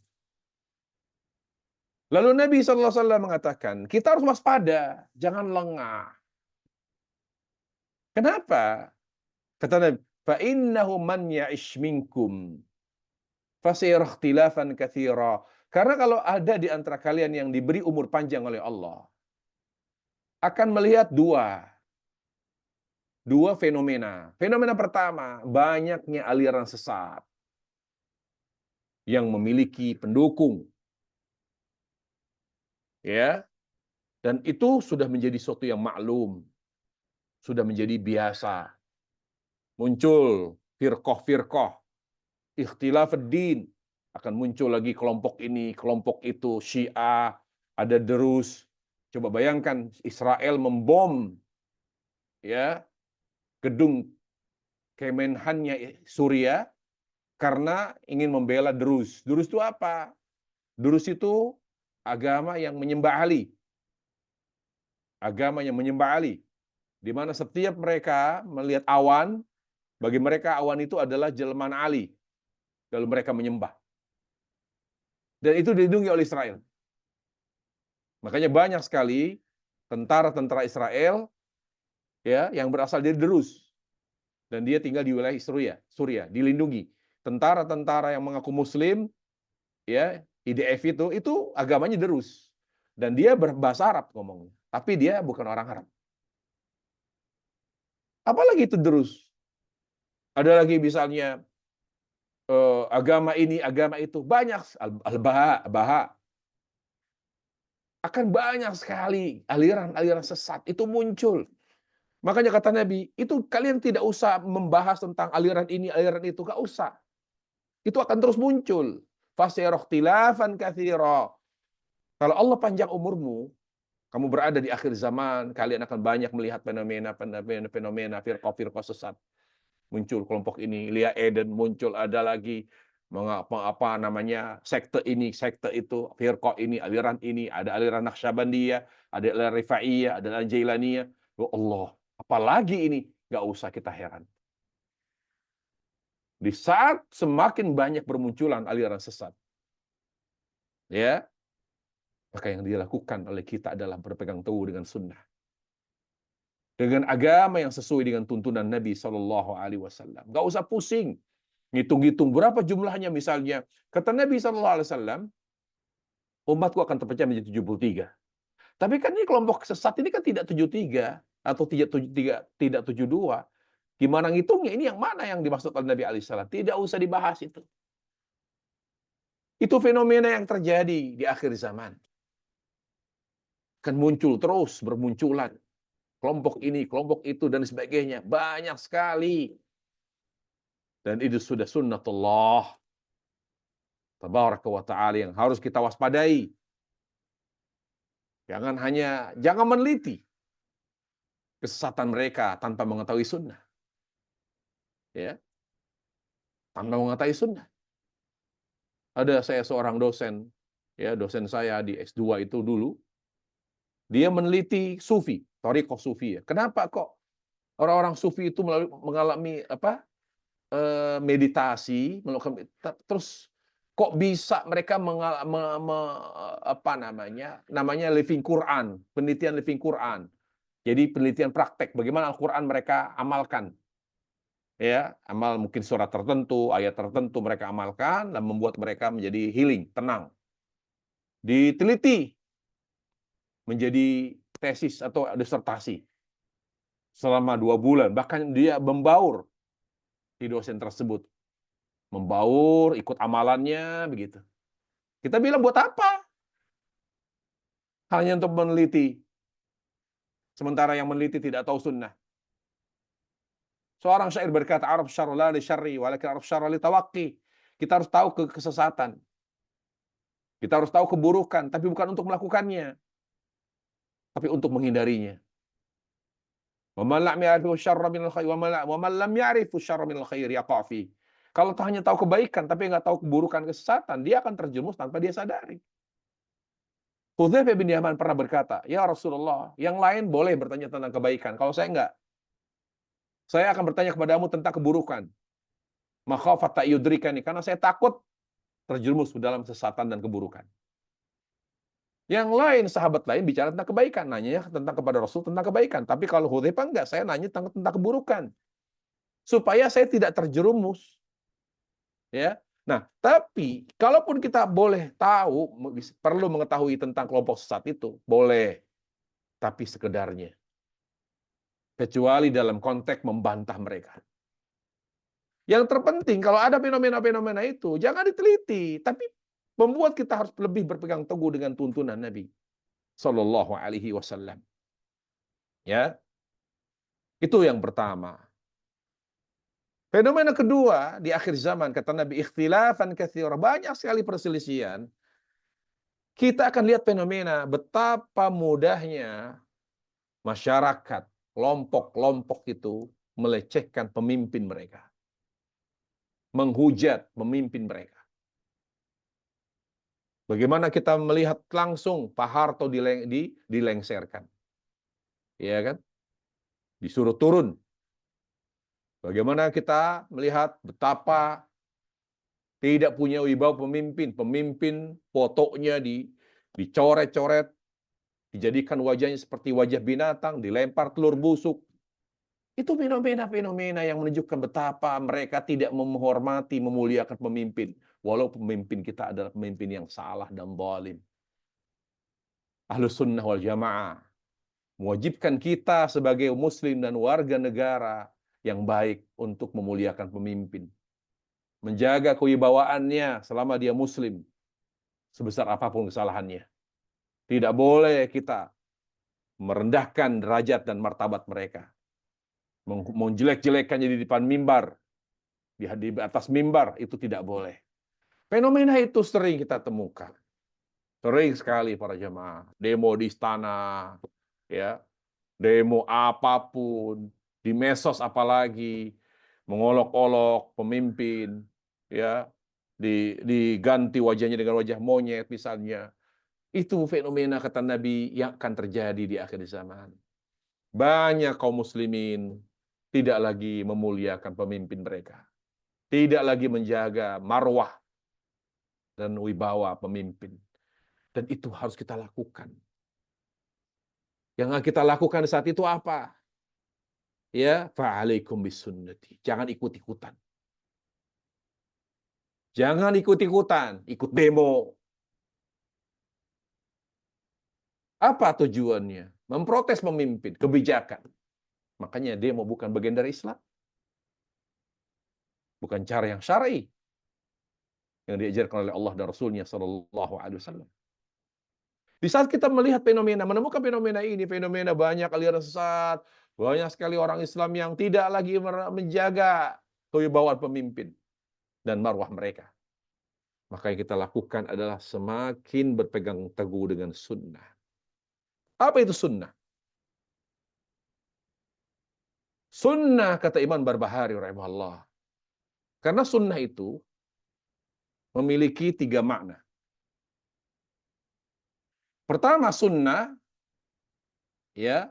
Speaker 1: Lalu Nabi SAW mengatakan, kita harus waspada, jangan lengah. Kenapa? Kata Nabi, فَإِنَّهُ مَنْ يَعِشْ مِنْكُمْ فَسَيَرَى اخْتِلَافًا كَثِيرًا. Karena kalau ada di antara kalian yang diberi umur panjang oleh Allah, akan melihat dua fenomena. Fenomena pertama, banyaknya aliran sesat yang memiliki pendukung. Ya. Dan itu sudah menjadi sesuatu yang maklum. Sudah menjadi biasa. Muncul firqah-firqah, ikhtilaf ad-din, akan muncul lagi kelompok ini, kelompok itu, Syiah, ada Derus. Coba bayangkan Israel membom ya gedung Kemenhannya Suriah karena ingin membela Derus. Derus itu apa? Derus itu agama yang menyembah Ali. Agama yang menyembah Ali. Di mana setiap mereka melihat awan, bagi mereka awan itu adalah jelmaan Ali. Lalu mereka menyembah. Dan itu dilindungi oleh Israel. Makanya banyak sekali tentara-tentara Israel ya yang berasal dari Derus. Dan dia tinggal di wilayah Suriah, dilindungi. Tentara-tentara yang mengaku muslim ya, IDF itu agamanya Derus. Dan dia berbahasa Arab ngomongnya, tapi dia bukan orang Arab. Apalagi itu Derus. Ada lagi misalnya agama ini, agama itu, banyak Al-Baha. Akan banyak sekali aliran-aliran sesat itu muncul. Makanya kata Nabi, itu kalian tidak usah membahas tentang aliran ini, aliran itu, enggak usah. Itu akan terus muncul. Fasyarokhtilafan katsira. Kalau Allah panjang umurmu, kamu berada di akhir zaman, kalian akan banyak melihat fenomena firqah sesat. Muncul kelompok ini, Lia Eden muncul, ada lagi apa namanya sekte ini, sekte itu, firqah ini, aliran ini, ada aliran Naqsyabandiyah, ada aliran Rifaiyah, ada aliran Jailaniyah. Ya Allah, apalagi ini? Nggak usah kita heran. Di saat semakin banyak bermunculan aliran sesat, ya, Maka yang dilakukan oleh kita adalah berpegang teguh dengan sunnah. Dengan agama yang sesuai dengan tuntunan Nabi Shallallahu Alaihi Wasallam. Gak usah pusing, ngitung-ngitung berapa jumlahnya misalnya. Kata Nabi Shallallahu Alaihi Wasallam, umatku akan terpecah menjadi 73. Tapi kan ini kelompok sesat ini kan tidak 73 atau tidak 72. Gimana ngitungnya? Ini yang mana yang dimaksud oleh Nabi alaihi salam? Tidak usah dibahas itu. Itu fenomena yang terjadi di akhir zaman. Kan muncul terus bermunculan. Kelompok ini, kelompok itu, dan sebagainya. Banyak sekali. Dan itu sudah sunnatullah tabaraka wa ta'ala yang harus kita waspadai. Jangan meneliti kesesatan mereka tanpa mengetahui sunnah. Ya, tanpa mengetahui sunnah. Ada saya seorang dosen, ya dosen saya di S2 itu dulu, dia meneliti sufi, thariqah sufi ya. Kenapa kok orang-orang sufi itu mengalami meditasi, terus kok bisa mereka namanya living Quran, penelitian living Quran. Jadi penelitian praktek bagaimana Al-Quran mereka amalkan. Ya, amal mungkin surat tertentu, ayat tertentu mereka amalkan dan membuat mereka menjadi healing, tenang. Diteliti menjadi tesis atau disertasi selama 2 bulan, bahkan dia membaur di dosen tersebut, membaur, ikut amalannya begitu. Kita bilang buat apa? Hanya untuk meneliti, sementara yang meneliti tidak tahu sunnah. Seorang syair berkata, Arab syarru la li syarri, walakin Arab syarru li tawaqqi. Kita harus tahu kesesatan. Kita harus tahu keburukan, tapi bukan untuk melakukannya, tapi untuk menghindarinya. Wa man lam ya'rifu syarra minal khair wa man lam ya'rifu syarra minal khair yaqa' fi. Kalau hanya tahu kebaikan tapi nggak tahu keburukan, kesesatan, dia akan terjerumus tanpa dia sadari. Hudzaifah bin Yaman pernah berkata, "Ya Rasulullah, yang lain boleh bertanya tentang kebaikan, kalau saya enggak. Saya akan bertanya kepadamu tentang keburukan. Makhafata yudrikani, karena saya takut terjerumus ke dalam kesesatan dan keburukan." Yang lain, sahabat lain bicara tentang kebaikan, nanya tentang kepada Rasul tentang kebaikan. Tapi kalau Hudzaifah enggak, saya nanya tentang keburukan. Supaya saya tidak terjerumus. Ya. Nah, tapi kalaupun kita boleh tahu, perlu mengetahui tentang kelompok sesat itu, boleh. Tapi sekedarnya. Kecuali dalam konteks membantah mereka. Yang terpenting, kalau ada fenomena-fenomena itu, jangan diteliti. Tapi membuat kita harus lebih berpegang teguh dengan tuntunan Nabi Sallallahu Alaihi Wasallam. Ya, itu yang pertama. Fenomena kedua di akhir zaman, kata Nabi, ikhtilafan katsira, banyak sekali perselisihan. Kita akan lihat fenomena betapa mudahnya masyarakat, kelompok-kelompok itu melecehkan pemimpin mereka, menghujat pemimpin mereka. Bagaimana kita melihat langsung Pak Harto dilengserkan, ya kan? Disuruh turun. Bagaimana kita melihat betapa tidak punya wibawa pemimpin, pemimpin fotonya dicoret-coret, dijadikan wajahnya seperti wajah binatang, dilempar telur busuk. Itu fenomena-fenomena yang menunjukkan betapa mereka tidak menghormati, memuliakan pemimpin, walau pemimpin kita adalah pemimpin yang salah dan zalim. Ahlus sunnah wal jamaah mewajibkan kita sebagai muslim dan warga negara yang baik untuk memuliakan pemimpin, menjaga kewibawaannya selama dia muslim, sebesar apapun kesalahannya. Tidak boleh kita merendahkan derajat dan martabat mereka, menjelek-jelekannya di depan mimbar, di atas mimbar, itu tidak boleh. Fenomena itu sering kita temukan. Sering sekali para jemaah. Demo di istana, ya, demo apapun, di medsos apalagi, mengolok-olok pemimpin, ya, diganti wajahnya dengan wajah monyet misalnya. Itu fenomena kata Nabi yang akan terjadi di akhir zaman. Banyak kaum muslimin tidak lagi memuliakan pemimpin mereka. Tidak lagi menjaga marwah dan wibawa pemimpin. Dan itu harus kita lakukan. Yang kita lakukan saat itu apa? Ya, fa'alaikum bisunnati. Jangan ikut-ikutan. Jangan ikut-ikutan, ikut demo. Apa tujuannya? Memprotes pemimpin, kebijakan. Makanya demo bukan bagian dari Islam. Bukan cara yang syar'i yang diajarkan oleh Allah dan Rasulnya Sallallahu Alaihi Wasallam. Di saat kita melihat fenomena, menemukan fenomena ini, fenomena banyak aliran sesat, banyak sekali orang Islam yang tidak lagi menjaga kewibawaan pemimpin dan marwah mereka. Maka yang kita lakukan adalah semakin berpegang teguh dengan sunnah. Apa itu sunnah? Sunnah, kata Imam Barbahari rahimahullah. Karena sunnah itu memiliki 3 makna. Pertama, sunnah ya,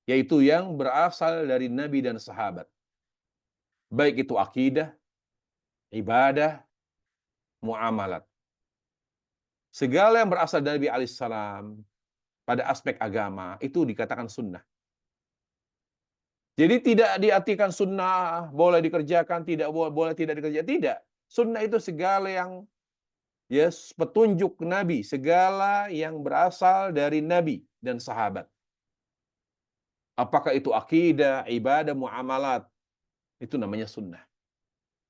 Speaker 1: yaitu yang berasal dari Nabi dan sahabat. Baik itu akidah, ibadah, muamalat. Segala yang berasal dari Nabi alaihissalam pada aspek agama itu dikatakan sunnah. Jadi tidak diartikan sunnah boleh dikerjakan, tidak boleh tidak dikerjakan. Tidak. Sunnah itu segala yang petunjuk Nabi, segala yang berasal dari Nabi dan sahabat. Apakah itu akidah, ibadah, muamalat, itu namanya sunnah.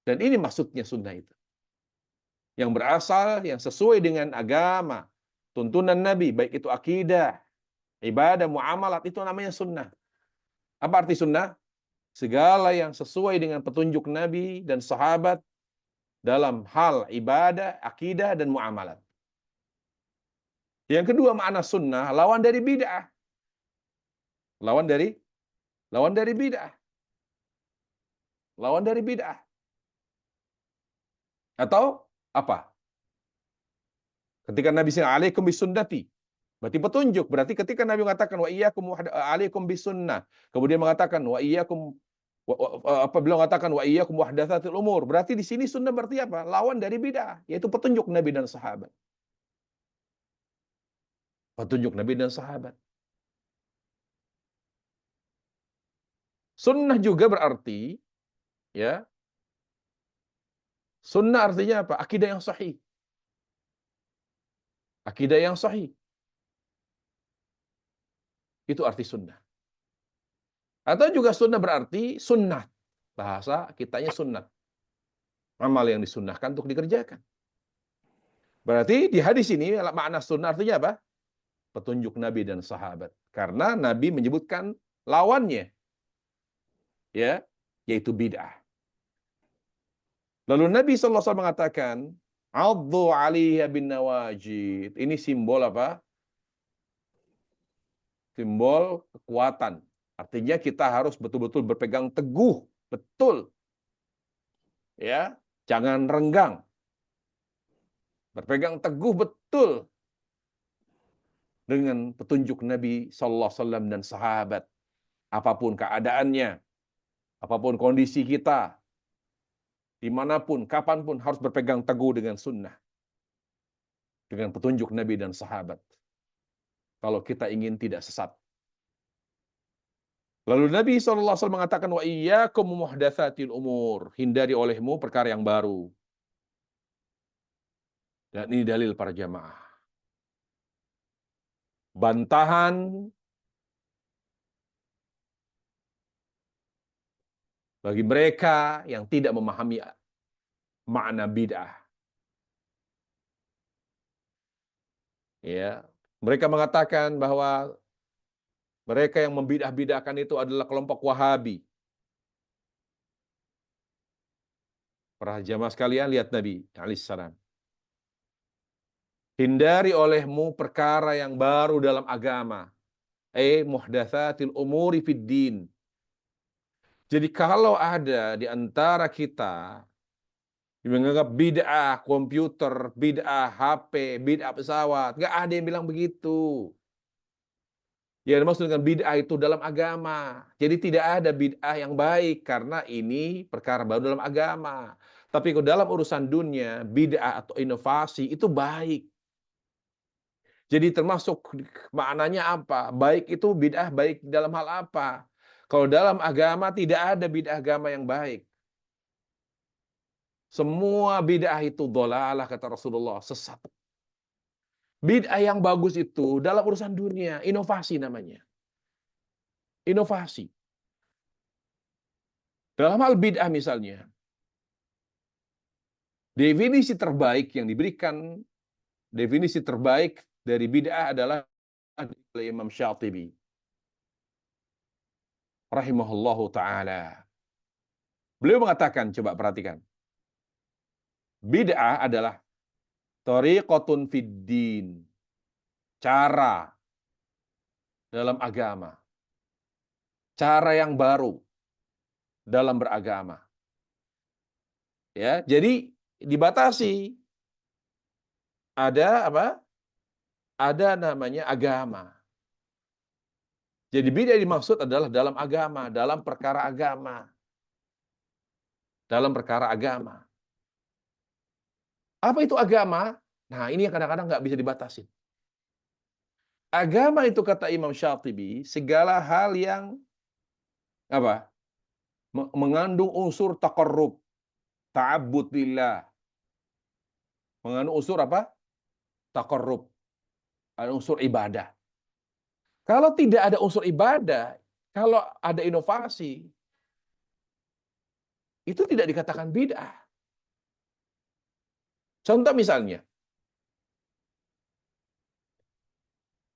Speaker 1: Dan ini maksudnya sunnah itu. Yang berasal, yang sesuai dengan agama, tuntunan Nabi, baik itu akidah, ibadah, muamalat, itu namanya sunnah. Apa arti sunnah? Segala yang sesuai dengan petunjuk Nabi dan sahabat dalam hal ibadah, akidah, dan muamalat. Yang kedua makna sunnah, lawan dari bid'ah. Lawan dari bid'ah. Lawan dari bid'ah. Atau apa? Ketika Nabi SAW, alaikum bisunnati, berarti petunjuk. Berarti ketika Nabi mengatakan wa iyyakum alaikum bisunnah, kemudian mengatakan wa iyyakum apabila mengatakan wa iyyakum muhdatsatil umur, berarti di sini sunnah berarti apa? Lawan dari bid'ah, yaitu petunjuk Nabi dan sahabat. Petunjuk Nabi dan sahabat. Sunnah juga berarti ya, sunnah artinya apa? Akidah yang sahih. Akidah yang sahih. Itu arti sunnah. Atau juga sunnah berarti sunnah. Bahasa kitanya sunnah. Amal yang disunnahkan untuk dikerjakan. Berarti di hadis ini makna sunnah artinya apa? Petunjuk Nabi dan sahabat. Karena Nabi menyebutkan lawannya. Ya, yaitu bid'ah. Lalu Nabi SAW mengatakan, "Addu 'alaiha bin nawajid." Ini simbol apa? Simbol kekuatan. Artinya kita harus betul-betul berpegang teguh, betul. Ya, jangan renggang. Berpegang teguh betul dengan petunjuk Nabi sallallahu alaihi wasallam dan sahabat. Apapun keadaannya, apapun kondisi kita, dimanapun, kapanpun harus berpegang teguh dengan sunnah. Dengan petunjuk Nabi dan sahabat. Kalau kita ingin tidak sesat. Lalu Nabi SAW mengatakan, wa iyyakum muhdatsatil umur. Hindari olehmu perkara yang baru. Dan ini dalil para jamaah. Bantahan bagi mereka yang tidak memahami makna bid'ah. Ya, mereka mengatakan bahwa mereka yang membidah-bidahkan itu adalah kelompok Wahabi. Para jamaah sekalian, lihat Nabi alaihissalam. Hindari olehmu perkara yang baru dalam agama. Muhdatsatil umuri fid din. Jadi kalau ada di antara kita yang menganggap bid'ah komputer, bid'ah HP, bid'ah pesawat, nggak ada yang bilang begitu. Yang dimaksud dengan bid'ah itu dalam agama. Jadi tidak ada bid'ah yang baik karena ini perkara baru dalam agama. Tapi kalau dalam urusan dunia, bid'ah atau inovasi itu baik. Jadi termasuk maknanya apa? Baik itu bid'ah baik dalam hal apa? Kalau dalam agama tidak ada bid'ah agama yang baik. Semua bid'ah itu dhalalah kata Rasulullah, sesat. Bid'ah yang bagus itu dalam urusan dunia, inovasi namanya. Inovasi. Dalam hal bid'ah misalnya, definisi terbaik yang diberikan, definisi terbaik dari bid'ah adalah oleh Imam Syatibi rahimahullahu taala. Beliau mengatakan, coba perhatikan. Bid'ah adalah thariqatun fid din, cara dalam agama, cara yang baru dalam beragama. Ya, jadi dibatasi. Ada apa? Ada namanya agama. Jadi bid'ah dimaksud adalah dalam agama, dalam perkara agama. Dalam perkara agama. Apa itu agama? Nah, ini yang kadang-kadang nggak bisa dibatasi. Agama itu kata Imam Syatibi, segala hal yang apa? Mengandung unsur taqarrub, ta'abbud lillah. Mengandung unsur apa? Taqarrub. Ada unsur ibadah. Kalau tidak ada unsur ibadah, kalau ada inovasi, itu tidak dikatakan bid'ah. Contoh misalnya,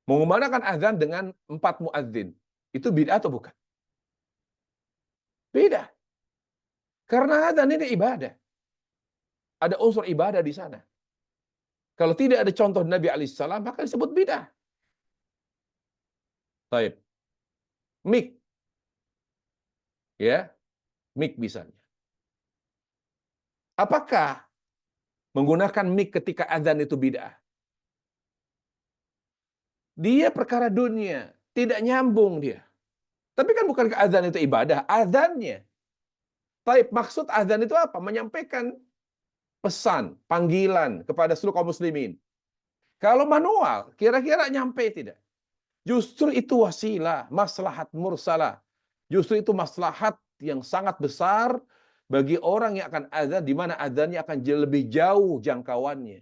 Speaker 1: mengumandangkan azan dengan 4 muadzin. Itu bid'ah atau bukan? Bid'ah. Karena azan ini ibadah. Ada unsur ibadah di sana. Kalau tidak ada contoh Nabi alaihissalam, maka disebut bid'ah. Baik. Mik. Ya, mik misalnya. Apakah menggunakan mik ketika azan itu bid'ah? Dia perkara dunia, tidak nyambung dia. Tapi kan bukan azan itu ibadah, azannya. Baik, maksud azan itu apa? Menyampaikan pesan, panggilan kepada seluruh kaum muslimin. Kalau manual, kira-kira nyampe tidak? Justru itu wasilah, maslahat mursalah. Justru itu maslahat yang sangat besar bagi orang yang akan azan, di mana azannya akan lebih jauh jangkauannya.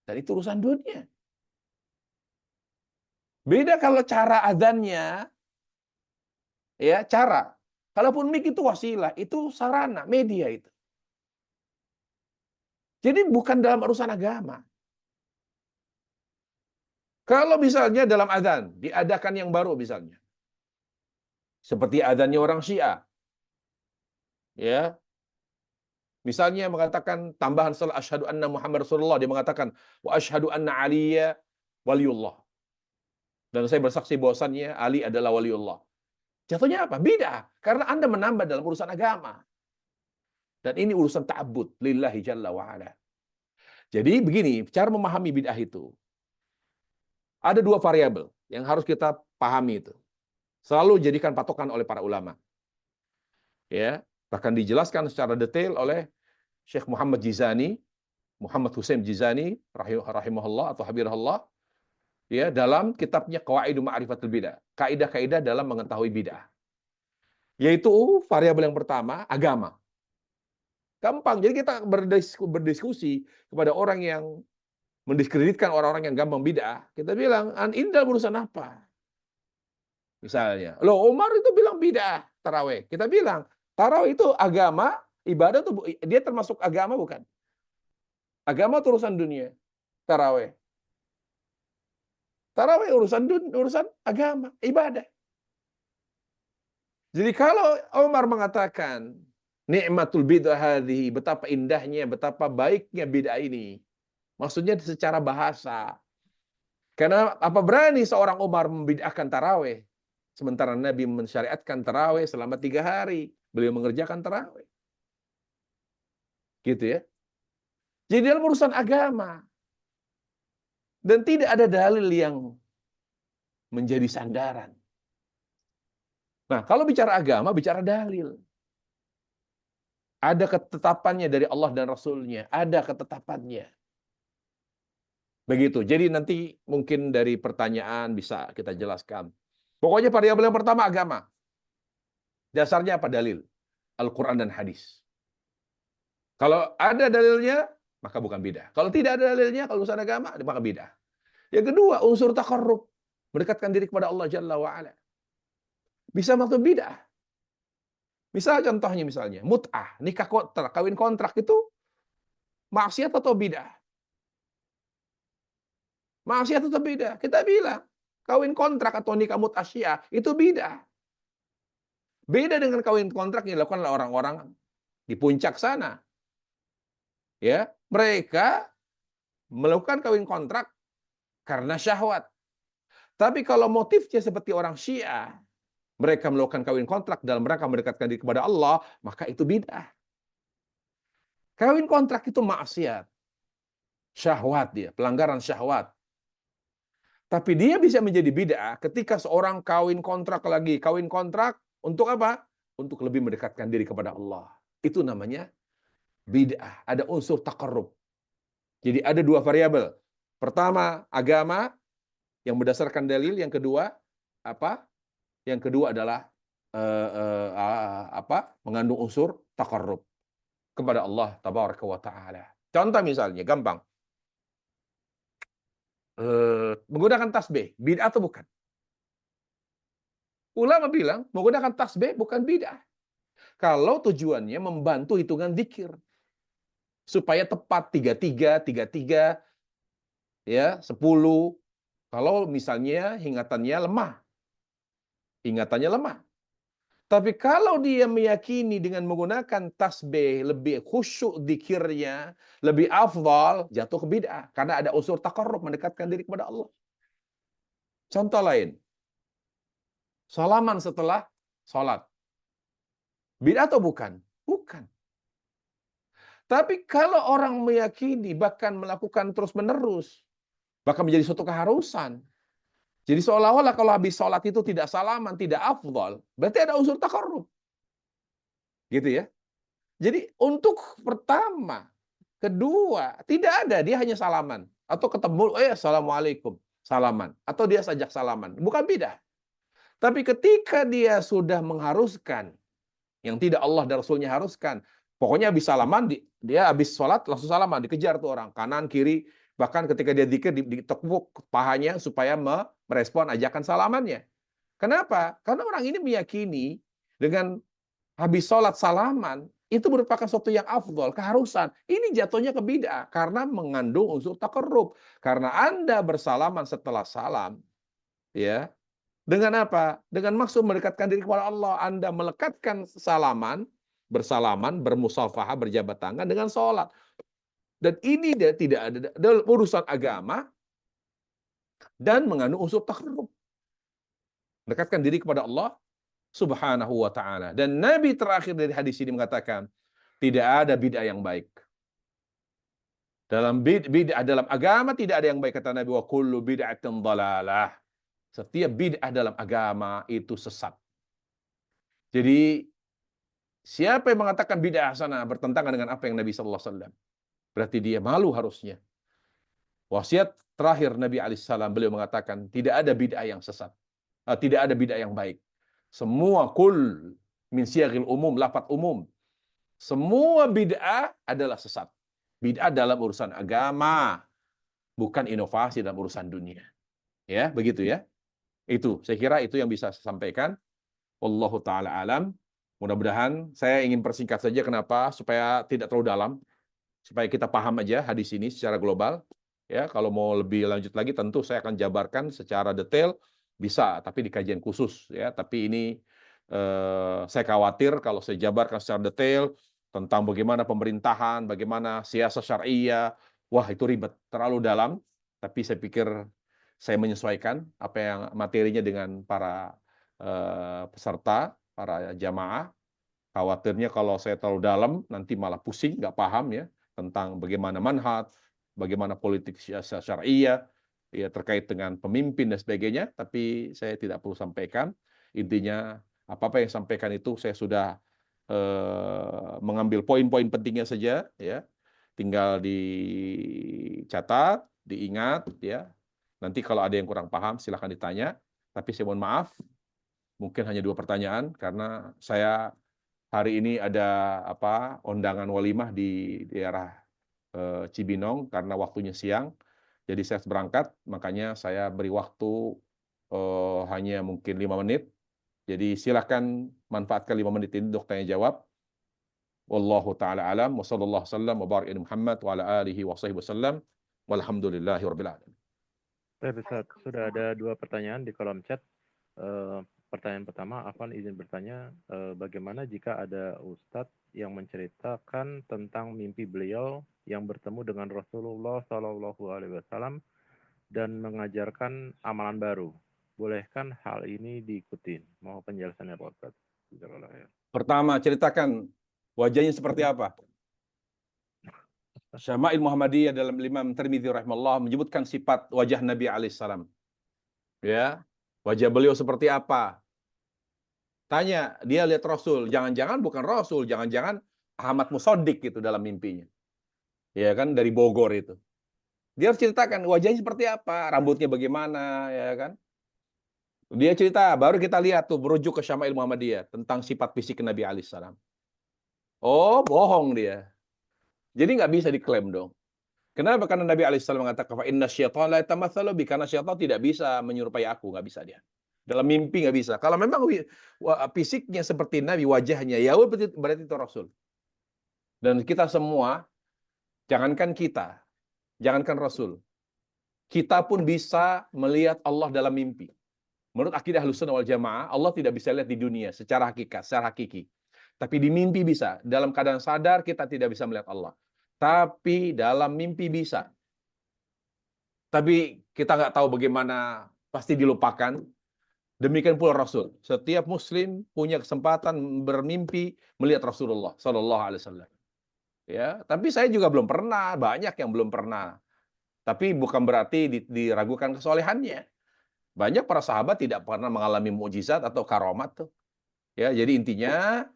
Speaker 1: Dan itu urusan dunia. Beda kalau cara azannya, ya cara. Kalaupun mik itu wasilah, itu sarana, media itu. Jadi bukan dalam urusan agama. Kalau misalnya dalam azan, diadakan yang baru misalnya. Seperti azannya orang Syiah. Ya, misalnya mengatakan tambahan setelah asyhadu anna Muhammad Rasulullah, dia mengatakan wa asyhadu anna Aliyya waliullah. Dan saya bersaksi bahwasannya Ali adalah waliullah. Jatuhnya apa? Bid'ah. Karena Anda menambah dalam urusan agama. Dan ini urusan ta'abbud lillahi jalla wa ala. Jadi begini, cara memahami bid'ah itu. Ada 2 variabel yang harus kita pahami itu. Selalu jadikan patokan oleh para ulama. Ya, bahkan dijelaskan secara detail oleh Syekh Muhammad Jizani, Muhammad Hussein Jizani rahimahullah atau habirahullah, ya, dalam kitabnya Qawaidu Ma'rifatul Bidah, kaidah-kaidah dalam mengetahui bidah. Yaitu variabel yang pertama, agama. Gampang. Jadi kita berdiskusi kepada orang yang mendiskreditkan orang-orang yang gampang bid'ah. Kita bilang, ini dalam urusan apa? Misalnya, loh Umar itu bilang bid'ah tarawih. Kita bilang, tarawih itu agama, ibadah itu dia termasuk agama bukan? Agama itu urusan dunia. Tarawih. Tarawih urusan agama, ibadah. Jadi kalau Umar mengatakan nikmatul bid'ah hadhihi, betapa indahnya, betapa baiknya bid'ah ini. Maksudnya secara bahasa. Karena apa berani seorang Umar membid'ahkan tarawih, sementara Nabi mensyariatkan tarawih selama 3 hari. Beliau mengerjakan tarawih. Gitu ya. Jadi dalam urusan agama. Dan tidak ada dalil yang menjadi sandaran. Nah, kalau bicara agama, bicara dalil. Ada ketetapannya dari Allah dan Rasulnya. Ada ketetapannya. Begitu. Jadi nanti mungkin dari pertanyaan bisa kita jelaskan. Pokoknya variabel yang pertama agama. Dasarnya apa? Dalil. Al-Quran dan hadis. Kalau ada dalilnya, maka bukan bidah. Kalau tidak ada dalilnya, kalau urusan agama, maka bidah. Yang kedua, unsur takarrub. Mendekatkan diri kepada Allah Jalla wa'ala. Bisa masuk bidah. Contohnya misalnya, mut'ah, nikah kontrak, kawin kontrak itu maksiat atau bidah? Maksiat atau bidah? Kita bilang, kawin kontrak atau nikah mut'ah syiah, itu bidah. Beda dengan kawin kontrak yang dilakukan oleh orang-orang di puncak sana. Ya, mereka melakukan kawin kontrak karena syahwat. Tapi kalau motifnya seperti orang Syiah, mereka melakukan kawin kontrak dalam rangka mendekatkan diri kepada Allah, maka itu bid'ah. Kawin kontrak itu maksiat. Syahwat dia, pelanggaran syahwat. Tapi dia bisa menjadi bid'ah ketika seorang kawin kontrak lagi. Kawin kontrak untuk apa? Untuk lebih mendekatkan diri kepada Allah. Itu namanya bid'ah. Ada unsur takarrub. Jadi ada dua variabel. Pertama, agama yang berdasarkan dalil. Yang kedua, apa? Yang kedua adalah mengandung unsur takarrub kepada Allah tabaraka wa taala. Contoh misalnya, gampang. Menggunakan tasbih, bid'ah atau bukan? Ulama bilang menggunakan tasbih bukan bid'ah. Kalau tujuannya membantu hitungan zikir. Supaya tepat 33, ya, 10. Kalau misalnya ingatannya lemah. Tapi kalau dia meyakini dengan menggunakan tasbih lebih khusyuk zikirnya, lebih afdal, jatuh ke bid'ah karena ada unsur takarrub mendekatkan diri kepada Allah. Contoh lain, salaman setelah sholat. Bid'ah atau bukan? Bukan. Tapi kalau orang meyakini bahkan melakukan terus-menerus, bahkan menjadi suatu keharusan. Jadi seolah-olah kalau habis sholat itu tidak salaman, tidak afdal, berarti ada unsur takarrub. Gitu ya. Jadi untuk pertama, kedua, tidak ada, dia hanya salaman. Atau ketemu, assalamualaikum, salaman. Atau dia sajak salaman. Bukan bidah. Tapi ketika dia sudah mengharuskan, yang tidak Allah dan Rasulnya haruskan, pokoknya habis salaman, dia habis sholat langsung salaman, dikejar tuh orang, kanan, kiri, bahkan ketika dia dzikir, ditekuk pahanya supaya merespon ajakan salamannya. Kenapa? Karena orang ini meyakini dengan habis sholat salaman, itu merupakan sesuatu yang afdol, keharusan. Ini jatuhnya ke bid'ah karena mengandung unsur takarrub. Karena Anda bersalaman setelah salam, ya. Dengan apa? Dengan maksud mendekatkan diri kepada Allah. Anda melekatkan bersalaman, bermusafahah, berjabat tangan dengan sholat. Dan ini dia tidak ada dalam urusan agama dan mengandung unsur takarrub. Mendekatkan diri kepada Allah Subhanahu wa ta'ala. Dan Nabi terakhir dari hadis ini mengatakan, tidak ada bid'ah yang baik. Dalam bid'ah dalam agama tidak ada yang baik, kata Nabi, wa kullu bid'atin dhalalah. Setiap bid'ah dalam agama itu sesat. Jadi siapa yang mengatakan bid'ah hasanah bertentangan dengan apa yang Nabi sallallahu alaihi wasallam, berarti dia malu harusnya. Wasiat terakhir Nabi alaihi salam, beliau mengatakan tidak ada bid'ah yang sesat. Tidak ada bid'ah yang baik. Semua kul min siyagil umum, lafaz umum. Semua bid'ah adalah sesat. Bid'ah dalam urusan agama, bukan inovasi dalam urusan dunia. Ya, begitu ya. Itu, saya kira itu yang bisa saya sampaikan. Wallahu taala alam. Mudah-mudahan saya ingin persingkat saja, kenapa? Supaya tidak terlalu dalam. Supaya kita paham aja hadis ini secara global. Ya, kalau mau lebih lanjut lagi tentu saya akan jabarkan secara detail, bisa, tapi di kajian khusus ya. Tapi ini saya khawatir kalau saya jabarkan secara detail tentang bagaimana pemerintahan, bagaimana siasat syariah, wah itu ribet, terlalu dalam. Tapi saya pikir saya menyesuaikan apa yang materinya dengan para peserta, para jamaah. Khawatirnya kalau saya terlalu dalam, nanti malah pusing, nggak paham ya, tentang bagaimana manhaj, bagaimana politik syariah, ya terkait dengan pemimpin dan sebagainya, tapi saya tidak perlu sampaikan. Intinya, apa-apa yang sampaikan itu saya sudah mengambil poin-poin pentingnya saja, ya, tinggal dicatat, diingat ya. Nanti kalau ada yang kurang paham silahkan ditanya. Tapi saya mohon maaf, mungkin hanya 2 pertanyaan karena saya hari ini ada undangan walimah di daerah Cibinong karena waktunya siang. Jadi saya harus berangkat, makanya saya beri waktu hanya mungkin 5 menit. Jadi silakan manfaatkan 5 menit ini untuk tanya jawab. Wallahu taala alam wa sallallahu wasallam wa barik Muhammad wa ala alihi wa sahbihi wasallam. Walhamdulillahirabbil alamin.
Speaker 3: Ustaz, sudah ada 2 pertanyaan di kolom chat. Pertanyaan pertama, Afwan izin bertanya, bagaimana jika ada Ustadz yang menceritakan tentang mimpi beliau yang bertemu dengan Rasulullah SAW dan mengajarkan amalan baru. Bolehkan hal ini diikutin? Mohon penjelasannya Pak Ustadz.
Speaker 1: Pertama, ceritakan wajahnya seperti apa. Syama'il Muhammadiyah dalam Imam Tirmidzi rahimahullah menyebutkan sifat wajah Nabi alaihissalam. Ya, wajah beliau seperti apa? Tanya, dia lihat Rasul, jangan-jangan bukan Rasul, jangan-jangan Ahmad Musaddiq gitu dalam mimpinya. Ya kan, dari Bogor itu. Dia harus ceritakan wajahnya seperti apa, rambutnya bagaimana, ya kan. Dia cerita, baru kita lihat tuh merujuk ke Syama'il Muhammadiyah tentang sifat fisik Nabi alaihissalam. Oh, bohong dia. Jadi nggak bisa diklaim dong. Kenapa? Karena Nabi alaihissalam mengatakan, "Fa inna syaitana la yatamatsalu bi," karena syaitan tidak bisa menyerupai aku, nggak bisa dia. Dalam mimpi nggak bisa. Kalau memang fisiknya seperti Nabi, wajahnya, ya berarti itu Rasul. Dan kita semua, jangankan Rasul, kita pun bisa melihat Allah dalam mimpi. Menurut akidah Ahlussunnah wal Jamaah, Allah tidak bisa lihat di dunia secara hakikat, secara hakiki. Tapi di mimpi bisa. Dalam keadaan sadar kita tidak bisa melihat Allah. Tapi dalam mimpi bisa. Tapi kita nggak tahu bagaimana, pasti dilupakan. Demikian pula Rasul. Setiap Muslim punya kesempatan bermimpi melihat Rasulullah Sallallahu Alaihi Wasallam. Ya, tapi saya juga belum pernah. Banyak yang belum pernah. Tapi bukan berarti diragukan kesolehannya. Banyak para sahabat tidak pernah mengalami mukjizat atau karomat tuh. Ya, jadi intinya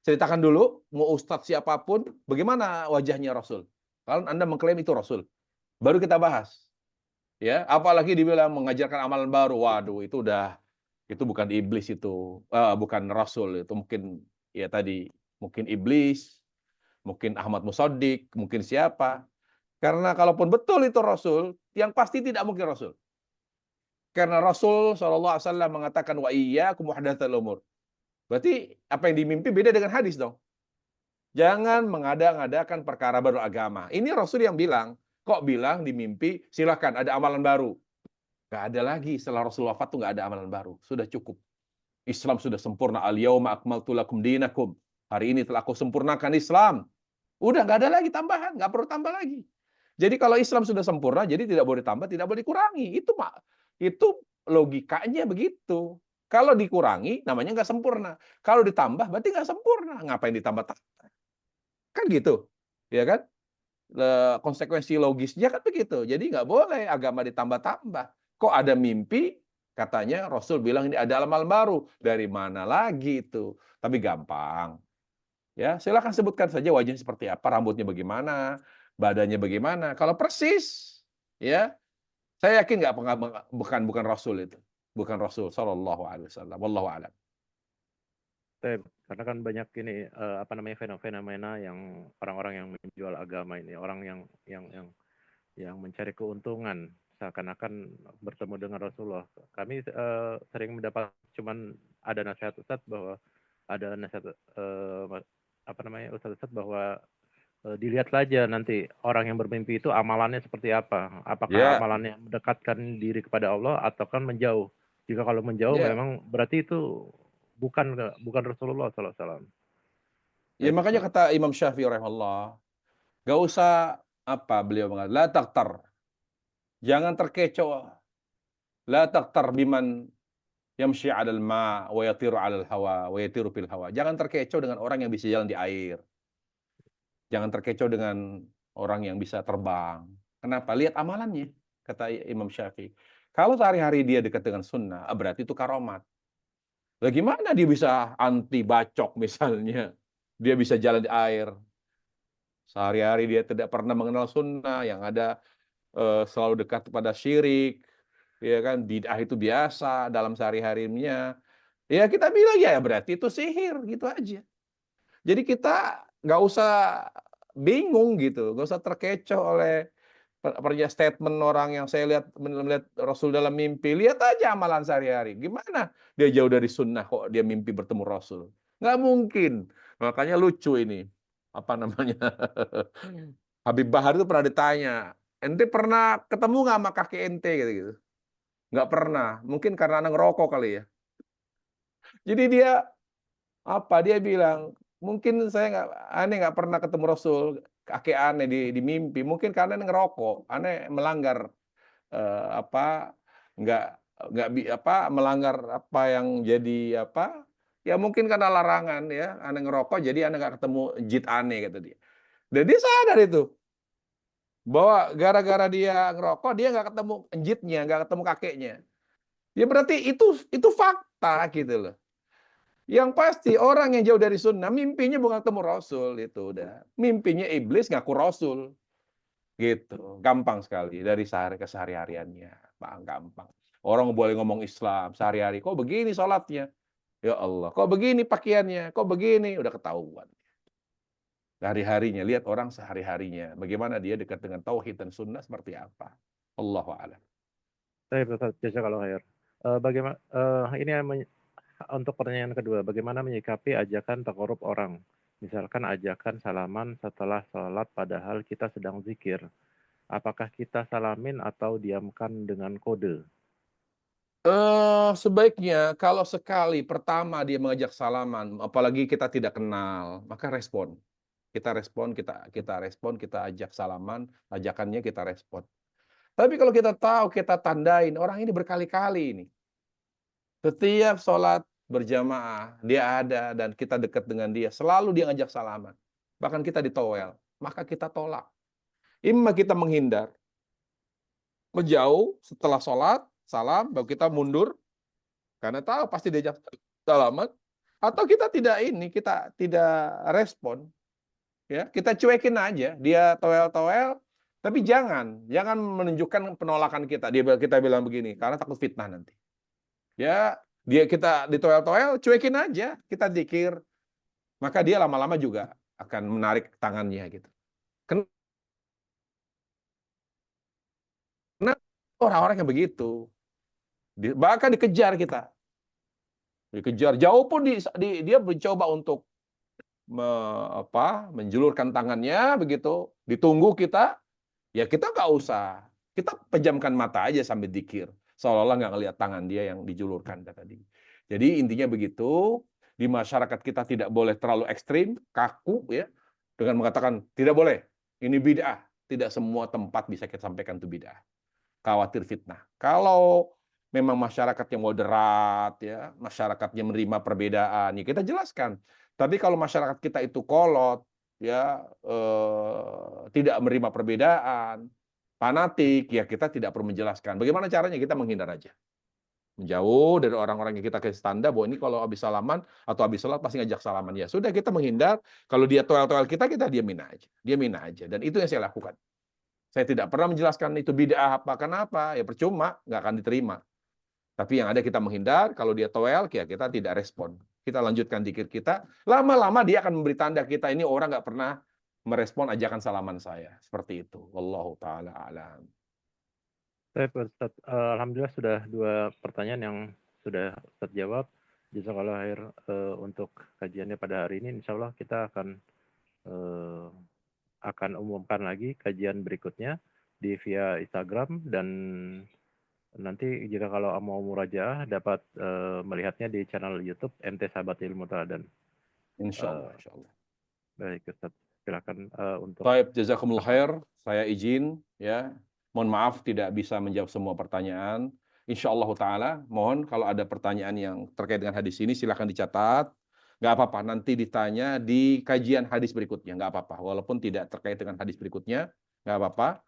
Speaker 1: ceritakan dulu mau ustadz siapapun bagaimana wajahnya Rasul. Kalau Anda mengklaim itu Rasul, baru kita bahas. Ya, apalagi dibilang mengajarkan amalan baru. Waduh, itu bukan iblis itu. Bukan Rasul, itu mungkin ya tadi mungkin iblis, mungkin Ahmad Musaddiq, mungkin siapa. Karena kalaupun betul itu Rasul, yang pasti tidak mungkin Rasul. Karena Rasul SAW mengatakan wa iyyakum muhdatsatil umur. Berarti apa yang dimimpi beda dengan hadis dong. Jangan mengada-ngadakan perkara baru agama. Ini Rasul yang bilang. Kok bilang di mimpi silakan ada amalan baru. Nggak ada lagi setelah Rasul wafat tuh nggak ada amalan baru. Sudah cukup. Islam sudah sempurna. Al-yauma akmaltu lakum dinakum. Hari ini telah aku sempurnakan Islam. Udah nggak ada lagi tambahan, nggak perlu tambah lagi. Jadi kalau Islam sudah sempurna, jadi tidak boleh tambah, tidak boleh dikurangi. Itu logikanya begitu. Kalau dikurangi, namanya nggak sempurna. Kalau ditambah, berarti nggak sempurna. Ngapain ditambah-tambah? Kan gitu, ya kan? Konsekuensi logisnya kan begitu. Jadi nggak boleh agama ditambah-tambah. Kok ada mimpi, katanya Rasul bilang ini ada amal baru. Dari mana lagi itu? Tapi gampang. Ya, silakan sebutkan saja wajahnya seperti apa, rambutnya bagaimana, badannya bagaimana. Kalau persis, ya, saya yakin nggak bukan Rasul itu. Bukan Rasul sallallahu alaihi wasallam. Wallahu a'lam.
Speaker 3: Karena kan banyak ini fenomena yang orang-orang yang menjual agama ini, orang yang mencari keuntungan seakan-akan bertemu dengan Rasulullah. Kami sering mendapat cuman ada nasihat Ustadz bahwa ada nasihat Ustadz bahwa dilihat saja nanti orang yang bermimpi itu amalannya seperti apa. Apakah amalannya mendekatkan diri kepada Allah atau kan menjauh. Jika kalau menjauh memang berarti itu bukan Rasulullah SAW.
Speaker 1: Ya makanya kata Imam Syafi'i rahimahullah, gak usah beliau mengatakan la taqtar. Jangan terkecoh. La taqtar biman yamshi 'alal ma' wa yatiru 'alal hawa wa yatiru fil hawa. Jangan terkecoh dengan orang yang bisa jalan di air. Jangan terkecoh dengan orang yang bisa terbang. Kenapa? Lihat amalannya, kata Imam Syafi'i. Kalau sehari-hari dia dekat dengan sunnah, berarti itu karomat. Bagaimana dia bisa anti bacok misalnya? Dia bisa jalan di air. Sehari-hari dia tidak pernah mengenal sunnah, yang ada selalu dekat kepada syirik, ya kan, bid'ah itu biasa dalam sehari-harinya, ya kita bilang, ya berarti itu sihir, gitu aja. Jadi kita nggak usah bingung gitu, nggak usah terkecoh oleh statement orang yang saya lihat melihat Rasul dalam mimpi. Lihat aja amalan sehari-hari, gimana dia jauh dari sunnah kok dia mimpi bertemu Rasul? Nggak mungkin. Makanya lucu ini, apa namanya, Habib Bahar itu pernah ditanya, "Ente pernah ketemu nggak sama kakek ente?" Gitu-gitu. Nggak pernah, mungkin karena anak ngerokok kali ya. Jadi dia dia bilang, "Mungkin saya nggak pernah ketemu Rasul, kakek aneh di mimpi, mungkin karena aneh ngerokok, aneh melanggar, apa, nggak melanggar apa yang jadi ya mungkin karena larangan ya, aneh ngerokok jadi aneh nggak ketemu jid aneh," kata dia. Dan dia sadar itu, bahwa gara-gara dia ngerokok, dia nggak ketemu jidnya, nggak ketemu kakeknya. Ya berarti itu fakta gitu loh. Yang pasti orang yang jauh dari sunnah, mimpinya bukan ketemu Rasul, itu udah. Mimpinya iblis ngaku Rasul, gitu. Gampang sekali dari kesehari-hariannya, Bang, gampang. Orang boleh ngomong Islam sehari-hari, kok begini sholatnya? Ya Allah, kok begini pakaiannya? Kok begini? Udah ketahuan. Hari-harinya, lihat orang sehari-harinya. Bagaimana dia dekat dengan tauhid dan sunnah seperti apa. Allahu a'lam.
Speaker 3: Baik, Ustaz, jazakallahu khair. Bagaimana ini untuk pertanyaan kedua, bagaimana menyikapi ajakan takarub orang? Misalkan ajakan salaman setelah sholat padahal kita sedang zikir. Apakah kita salamin atau diamkan dengan kode?
Speaker 1: Sebaiknya kalau sekali pertama dia mengajak salaman, apalagi kita tidak kenal, maka respon. Kita respon, kita respon, kita ajak salaman, ajakannya kita respon. Tapi kalau kita tahu, kita tandain, orang ini berkali-kali ini. Setiap sholat berjamaah, dia ada dan kita dekat dengan dia, selalu dia ngajak salaman. Bahkan kita ditowel, maka kita tolak. Imma kita menghindar, menjauh setelah sholat, salam, baru kita mundur, karena tahu pasti diajak salaman, atau kita kita tidak respon, ya, kita cuekin aja, dia toel-toel, tapi jangan menunjukkan penolakan kita. Kita bilang begini, karena takut fitnah nanti. Ya, kita ditoel-toel, cuekin aja, kita dzikir, maka dia lama-lama juga akan menarik tangannya gitu. Karena orang-orang yang begitu, bahkan dikejar kita. Dikejar jauh pun dia mencoba untuk menjulurkan tangannya begitu, ditunggu kita, ya kita nggak usah. Kita pejamkan mata aja sambil dzikir, seolah-olah nggak ngelihat tangan dia yang dijulurkan tadi. Jadi intinya begitu, di masyarakat kita tidak boleh terlalu ekstrim, kaku ya, dengan mengatakan tidak boleh, ini bid'ah. Tidak semua tempat bisa kita sampaikan itu bid'ah. Khawatir fitnah. Kalau memang masyarakatnya moderat ya, masyarakatnya menerima perbedaan, ya kita jelaskan. Tapi kalau masyarakat kita itu kolot ya, tidak menerima perbedaan, fanatik, ya kita tidak perlu menjelaskan. Bagaimana caranya? Kita menghindar aja. Menjauh dari orang-orang yang kita kasih tanda bahwa ini kalau habis salaman atau habis sholat pasti ngajak salaman. Ya sudah, kita menghindar, kalau dia toel-toel kita diamin aja. Diamin aja. Dan itu yang saya lakukan. Saya tidak pernah menjelaskan itu bid'ah apa, kenapa, ya percuma, nggak akan diterima. Tapi yang ada kita menghindar, kalau dia toel, ya kita tidak respon. Kita lanjutkan dzikir kita, lama-lama dia akan memberi tanda kita, ini orang nggak pernah merespon ajakan salaman saya. Seperti itu. Wallahu ta'ala a'lam.
Speaker 3: Baik, Ustaz. Alhamdulillah sudah 2 pertanyaan yang sudah Ustaz jawab. Jazakallahu khair untuk kajiannya pada hari ini. Insya Allah kita akan umumkan lagi kajian berikutnya via Instagram, dan nanti jika kalau mau murajaah dapat melihatnya di channel YouTube MT Sahabat Ilmu Teladan.
Speaker 1: Insyaallah, insyaallah.
Speaker 3: Baik, Ustaz. Silakan untuk.
Speaker 1: Baik, jazakumullah khair. Saya izin ya. Mohon maaf tidak bisa menjawab semua pertanyaan. Insyaallah taala, mohon kalau ada pertanyaan yang terkait dengan hadis ini silakan dicatat. Nggak apa-apa, nanti ditanya di kajian hadis berikutnya, nggak apa-apa. Walaupun tidak terkait dengan hadis berikutnya, nggak apa-apa.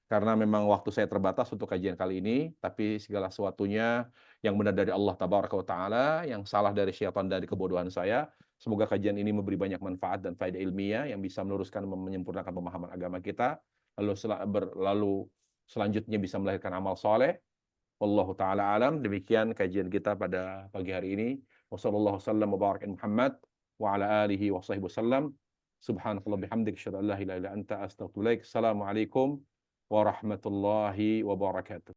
Speaker 1: Karena memang waktu saya terbatas untuk kajian kali ini, tapi segala sesuatunya yang benar dari Allah Tabaraka wa Ta'ala, yang salah dari syaitan dari kebodohan saya. Semoga kajian ini memberi banyak manfaat dan faedah ilmiah yang bisa meluruskan, menyempurnakan pemahaman agama kita, lalu selanjutnya bisa melahirkan amal soleh. Wallahu taala alam. Demikian kajian kita pada pagi hari ini. Wassallallahu wasallam wa baraka Muhammad wa ala alihi wa sahbihi wasallam. Subhanakallah bihamdik asyhadu an la ilaha illa anta astaghfiruka wa atubu ilaik. Assalamualaikum warahmatullahi wabarakatuh.